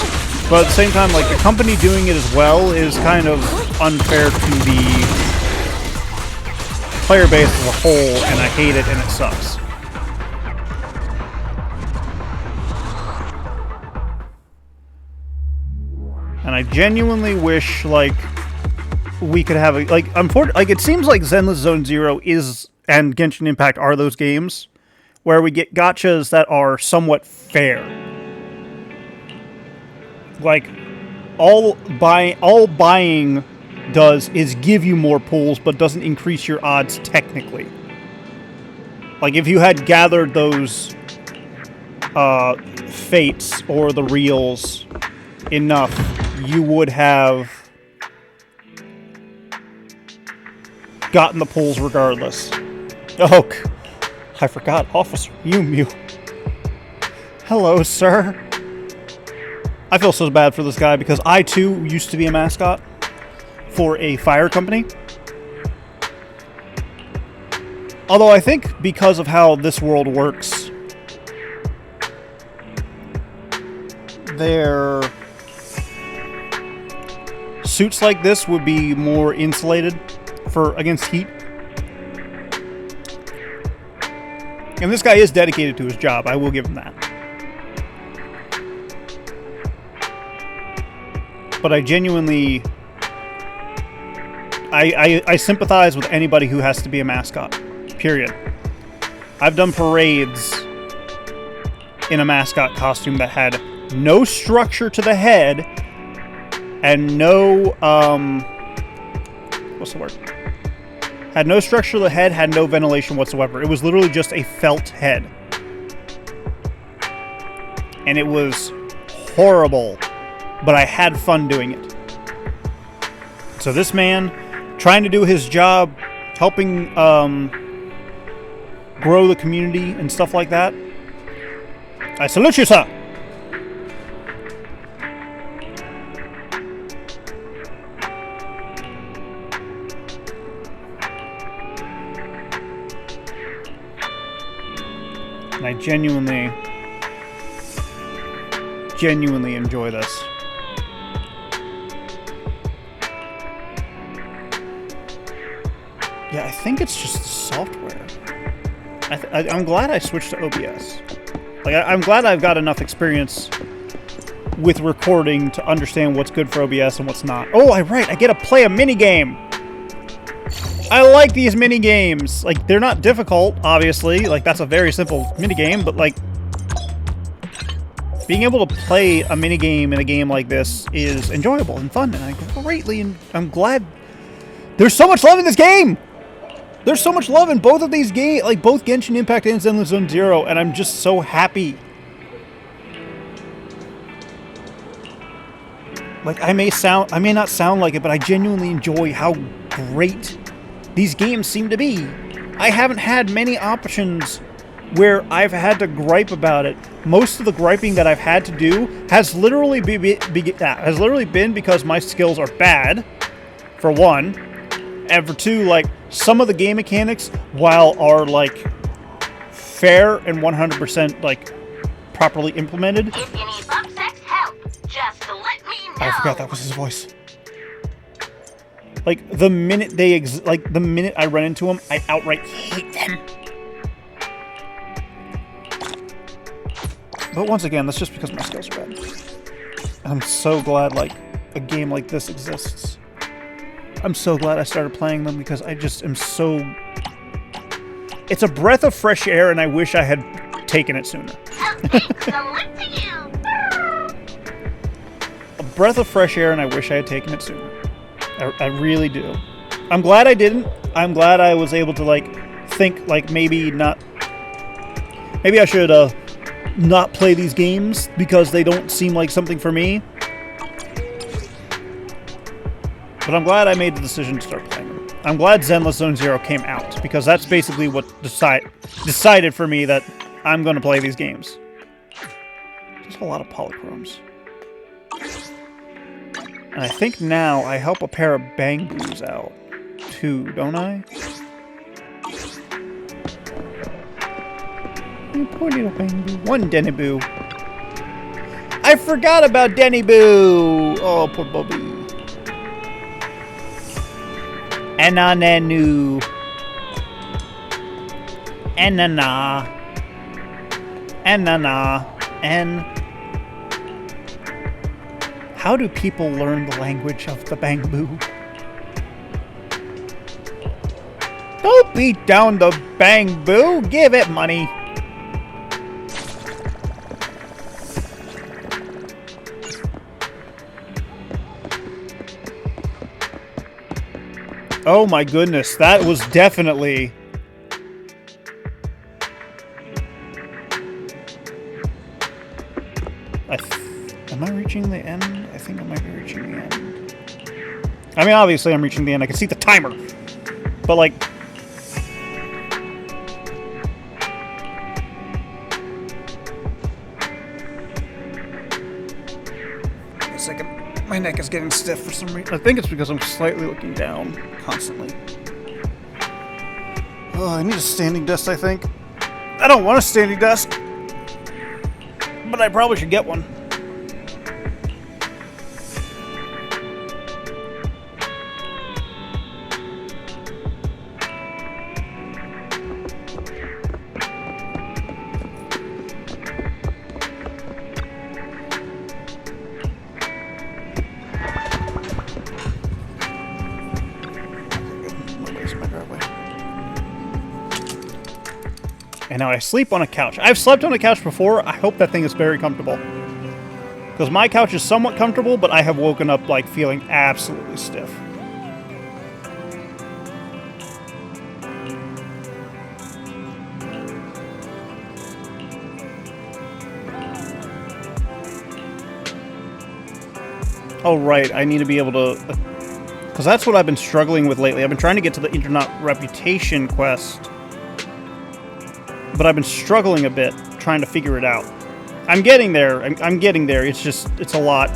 But at the same time, like, the company doing it as well is kind of unfair to the player base as a whole, and I hate it, and it sucks. And I genuinely wish, like, we could have a... Like, like, it seems like Zenless Zone Zero and Genshin Impact are those games where we get gachas that are somewhat fair. Like, all buying does is give you more pulls, but doesn't increase your odds technically. Like, if you had gathered those fates or the reels enough, you would have gotten the pulls regardless. Oh, I forgot. Officer Mew Mew. Hello, sir. I feel so bad for this guy because I, too, used to be a mascot for a fire company. Although I think because of how this world works, their suits like this would be more insulated against heat. And this guy is dedicated to his job, I will give him that. But I genuinely... I sympathize with anybody who has to be a mascot. Period. I've done parades in a mascot costume that had no structure to the head and no... what's the word? Had no structure to the head, had no ventilation whatsoever. It was literally just a felt head. And it was horrible, but I had fun doing it. So this man, trying to do his job, helping grow the community and stuff like that. I salute you, sir! And I genuinely enjoy this. Yeah, I think it's just the software. I'm glad I switched to OBS. Like, I'm glad I've got enough experience with recording to understand what's good for OBS and what's not. Oh, I get to play a minigame! I like these minigames! Like, they're not difficult, obviously. Like, that's a very simple minigame, but, like, being able to play a minigame in a game like this is enjoyable and fun, and I'm glad there's so much love in this game! There's so much love in both of these games, like both Genshin Impact and Zenless Zone Zero, and I'm just so happy. Like, I may not sound like it, but I genuinely enjoy how great these games seem to be. I haven't had many options where I've had to gripe about it. Most of the griping that I've had to do has literally been because my skills are bad, for one, and for two, like, some of the game mechanics, while are, like, fair and 100%, like, properly implemented. If you need bug sex help, just let me know. I forgot that was his voice. Like, the minute the minute I run into them, I outright hate them. But once again, that's just because my skills are bad. I'm so glad, like, a game like this exists. I'm so glad I started playing them because I just am so... It's a breath of fresh air, and I wish I had taken it sooner. A breath of fresh air, and I wish I had taken it sooner. I really do. I'm glad I didn't. I'm glad I was able to, like, think, like, maybe I should, not play these games because they don't seem like something for me. But I'm glad I made the decision to start playing them. I'm glad Zenless Zone Zero came out, because that's basically what decided for me that I'm going to play these games. There's a lot of polychromes. And I think now I help a pair of Bangbus out, too, don't I? Poor little Bangbu. One Denny-Boo. I forgot about Denny-Boo! Oh, poor Bobby. Enanenu. Enana. Enana. And how do people learn the language of the Bangbu? Don't beat down the Bangbu. Give it money. Oh my goodness, that was definitely... Am I reaching the end? I think I might be reaching the end. I mean, obviously I'm reaching the end. I can see the timer. But, like... Wait a second. My neck is getting stiff for some reason. I think it's because I'm slightly looking down constantly. Oh, I need a standing desk, I think. I don't want a standing desk, but I probably should get one. And now I sleep on a couch. I've slept on a couch before. I hope that thing is very comfortable. Because my couch is somewhat comfortable, but I have woken up, like, feeling absolutely stiff. Oh, right. I need to be able to... Because that's what I've been struggling with lately. I've been trying to get to the Internet Reputation quest. But I've been struggling a bit trying to figure it out. I'm getting there. I'm getting there. It's just... It's a lot.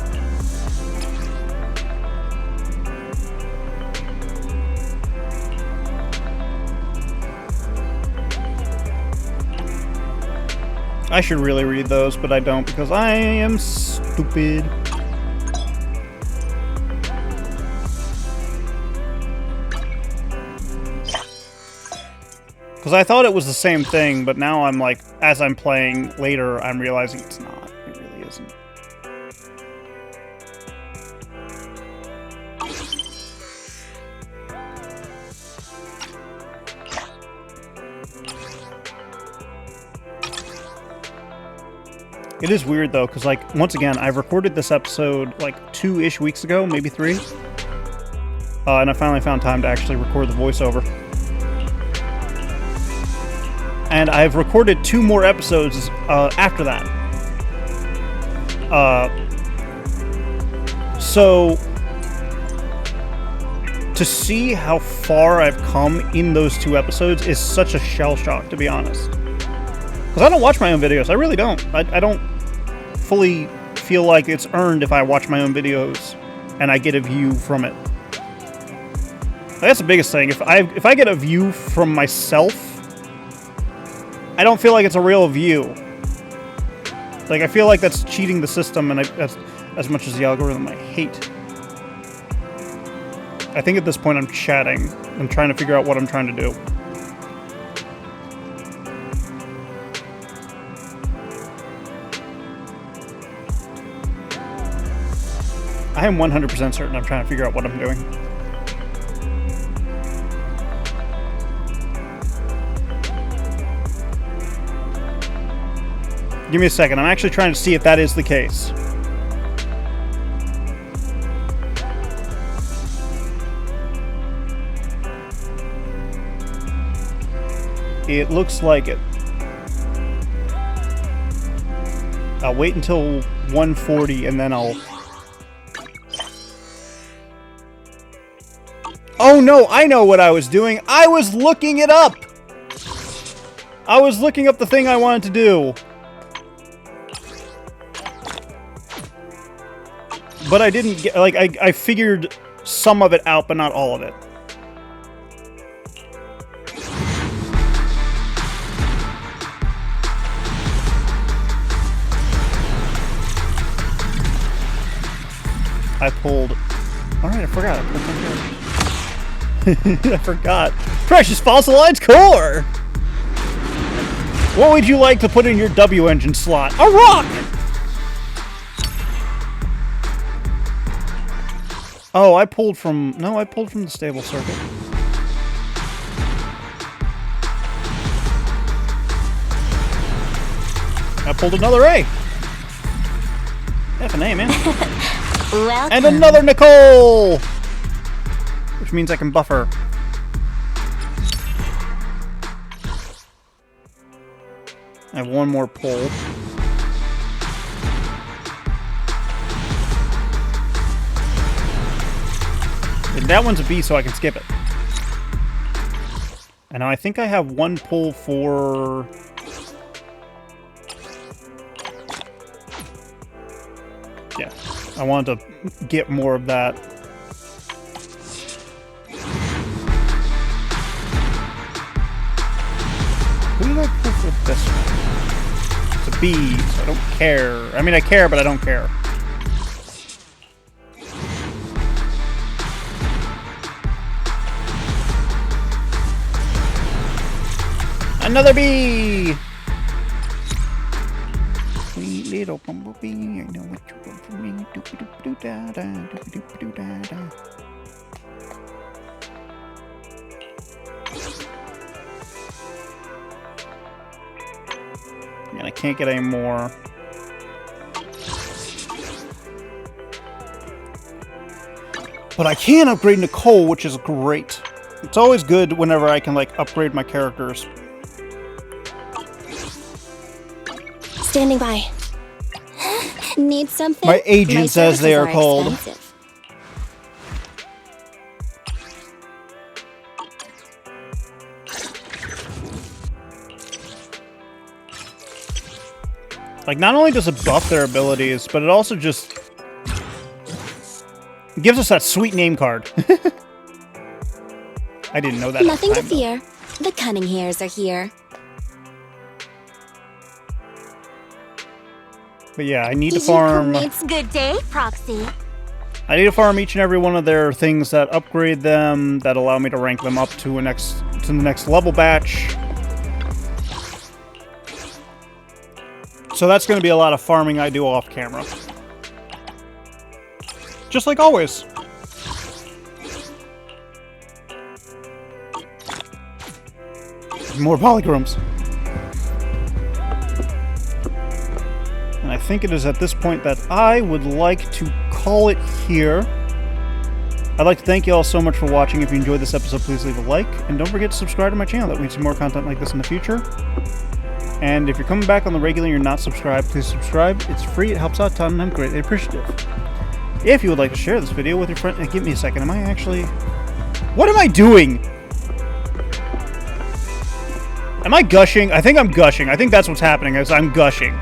I should really read those, but I don't because I am stupid. Because I thought it was the same thing, but now I'm like, as I'm playing later, I'm realizing it's not. It really isn't. It is weird though, because like, once again, I've recorded this episode like 2-ish weeks ago, maybe 3. And I finally found time to actually record the voiceover. And I've recorded 2 more episodes after that. So, to see how far I've come in those 2 episodes is such a shell shock, to be honest. Because I don't watch my own videos. I really don't. I don't fully feel like it's earned if I watch my own videos and I get a view from it. That's the biggest thing. If I get a view from myself, I don't feel like it's a real view. Like, I feel like that's cheating the system, and that's as much as the algorithm I hate. I think at this point I'm chatting. I'm trying to figure out what I'm trying to do. I am 100% certain I'm trying to figure out what I'm doing. Give me a second. I'm actually trying to see if that is the case. It looks like it. I'll wait until 140 and then I'll... Oh no, I know what I was doing. I was looking it up! I was looking up the thing I wanted to do. But I didn't get, like, I figured some of it out, but not all of it. I pulled... Alright, I forgot. I forgot. Precious fossilized core! What would you like to put in your W engine slot? A rock! Oh, I pulled from... No, I pulled from the stable circuit. I pulled another A. F an A, man. Welcome. And another Nicole! Which means I can buffer. I have one more pull. And that one's a B, so I can skip it. And now I think I have one pull for... Yeah, I wanted to get more of that. Who did I pull for this one? It's a B, so I don't care. I mean, I care, but I don't care. Another bee! Sweet little bumblebee, I know what you want from me. Doop-a-doop-a-doo-da-da, doop-a-doop-a-doo-da-da. And I can't get any more. But I can upgrade Nicole, which is great. It's always good whenever I can, like, upgrade my characters. Standing by. Need something? My agents, as they are called. Expensive. Like, not only does it buff their abilities, but it also just gives us that sweet name card. I didn't know that. Nothing to fear. The cunning hairs are here. But yeah, I need to farm. It's good day, Proxy. I need to farm each and every one of their things that upgrade them, that allow me to rank them up to the next level batch. So that's going to be a lot of farming I do off camera. Just like always. More polychromes. And I think it is at this point that I would like to call it here. I'd like to thank you all so much for watching. If you enjoyed this episode, please leave a like. And don't forget to subscribe to my channel. That way we see more content like this in the future. And if you're coming back on the regular and you're not subscribed, please subscribe. It's free. It helps out a ton, and I'm greatly appreciative. If you would like to share this video with your friend... Give me a second. Am I actually... What am I doing? Am I gushing? I think I'm gushing. I think that's what's happening, is I'm gushing.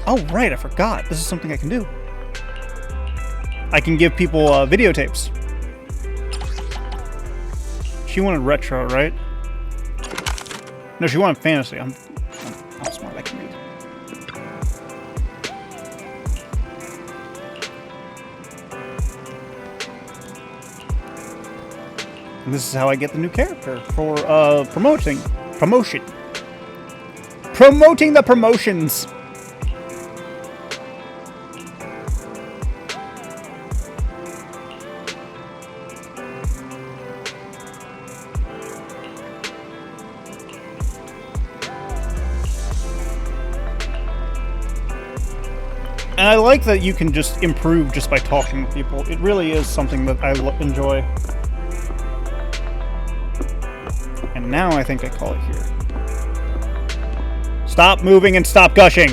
Oh, right. I forgot. This is something I can do. I can give people videotapes. She wanted retro, right? No, she wanted fantasy. I'm smart. I can read. And this is how I get the new character for promoting the promotions. And I like that you can just improve just by talking to people. It really is something that I enjoy. And now I think I call it here. Stop moving and stop gushing!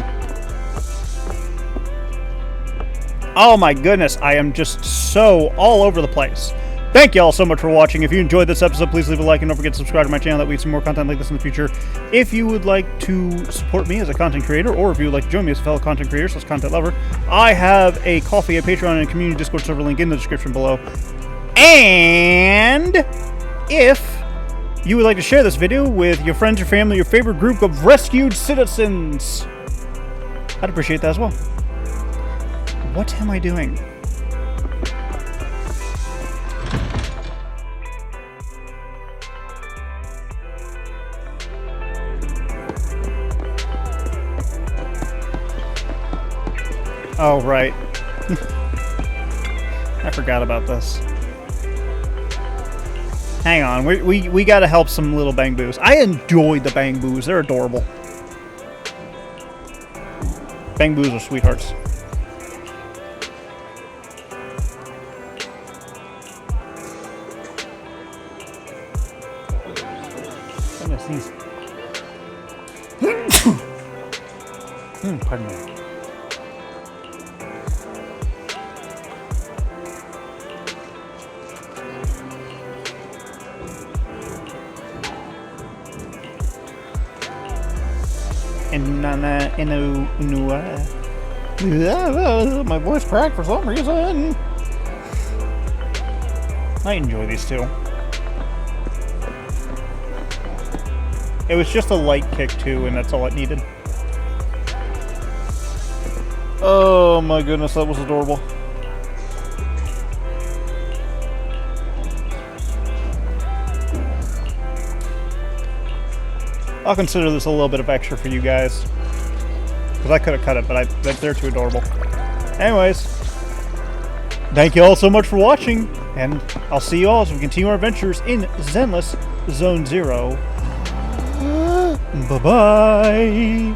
Oh my goodness, I am just so all over the place. Thank you all so much for watching. If you enjoyed this episode, please leave a like and don't forget to subscribe to my channel. That way we see more content like this in the future. If you would like to support me as a content creator, or if you would like to join me as a fellow content creator, / content lover, I have a Ko-fi, a Patreon, and a community Discord server link in the description below. And if you would like to share this video with your friends, your family, your favorite group of rescued citizens, I'd appreciate that as well. What am I doing? Oh, right. I forgot about this. Hang on, we gotta help some little bang boos. I enjoyed the bang boos. They're adorable. Bang boos are sweethearts. I'm gonna sneeze. Pardon me. My voice cracked for some reason. I enjoy these two. It was just a light kick too, and that's all it needed. Oh my goodness, that was adorable. I'll consider this a little bit of extra for you guys. Because I could have cut it, but they're too adorable. Anyways, thank you all so much for watching, and I'll see you all as we continue our adventures in Zenless Zone Zero. Bye-bye!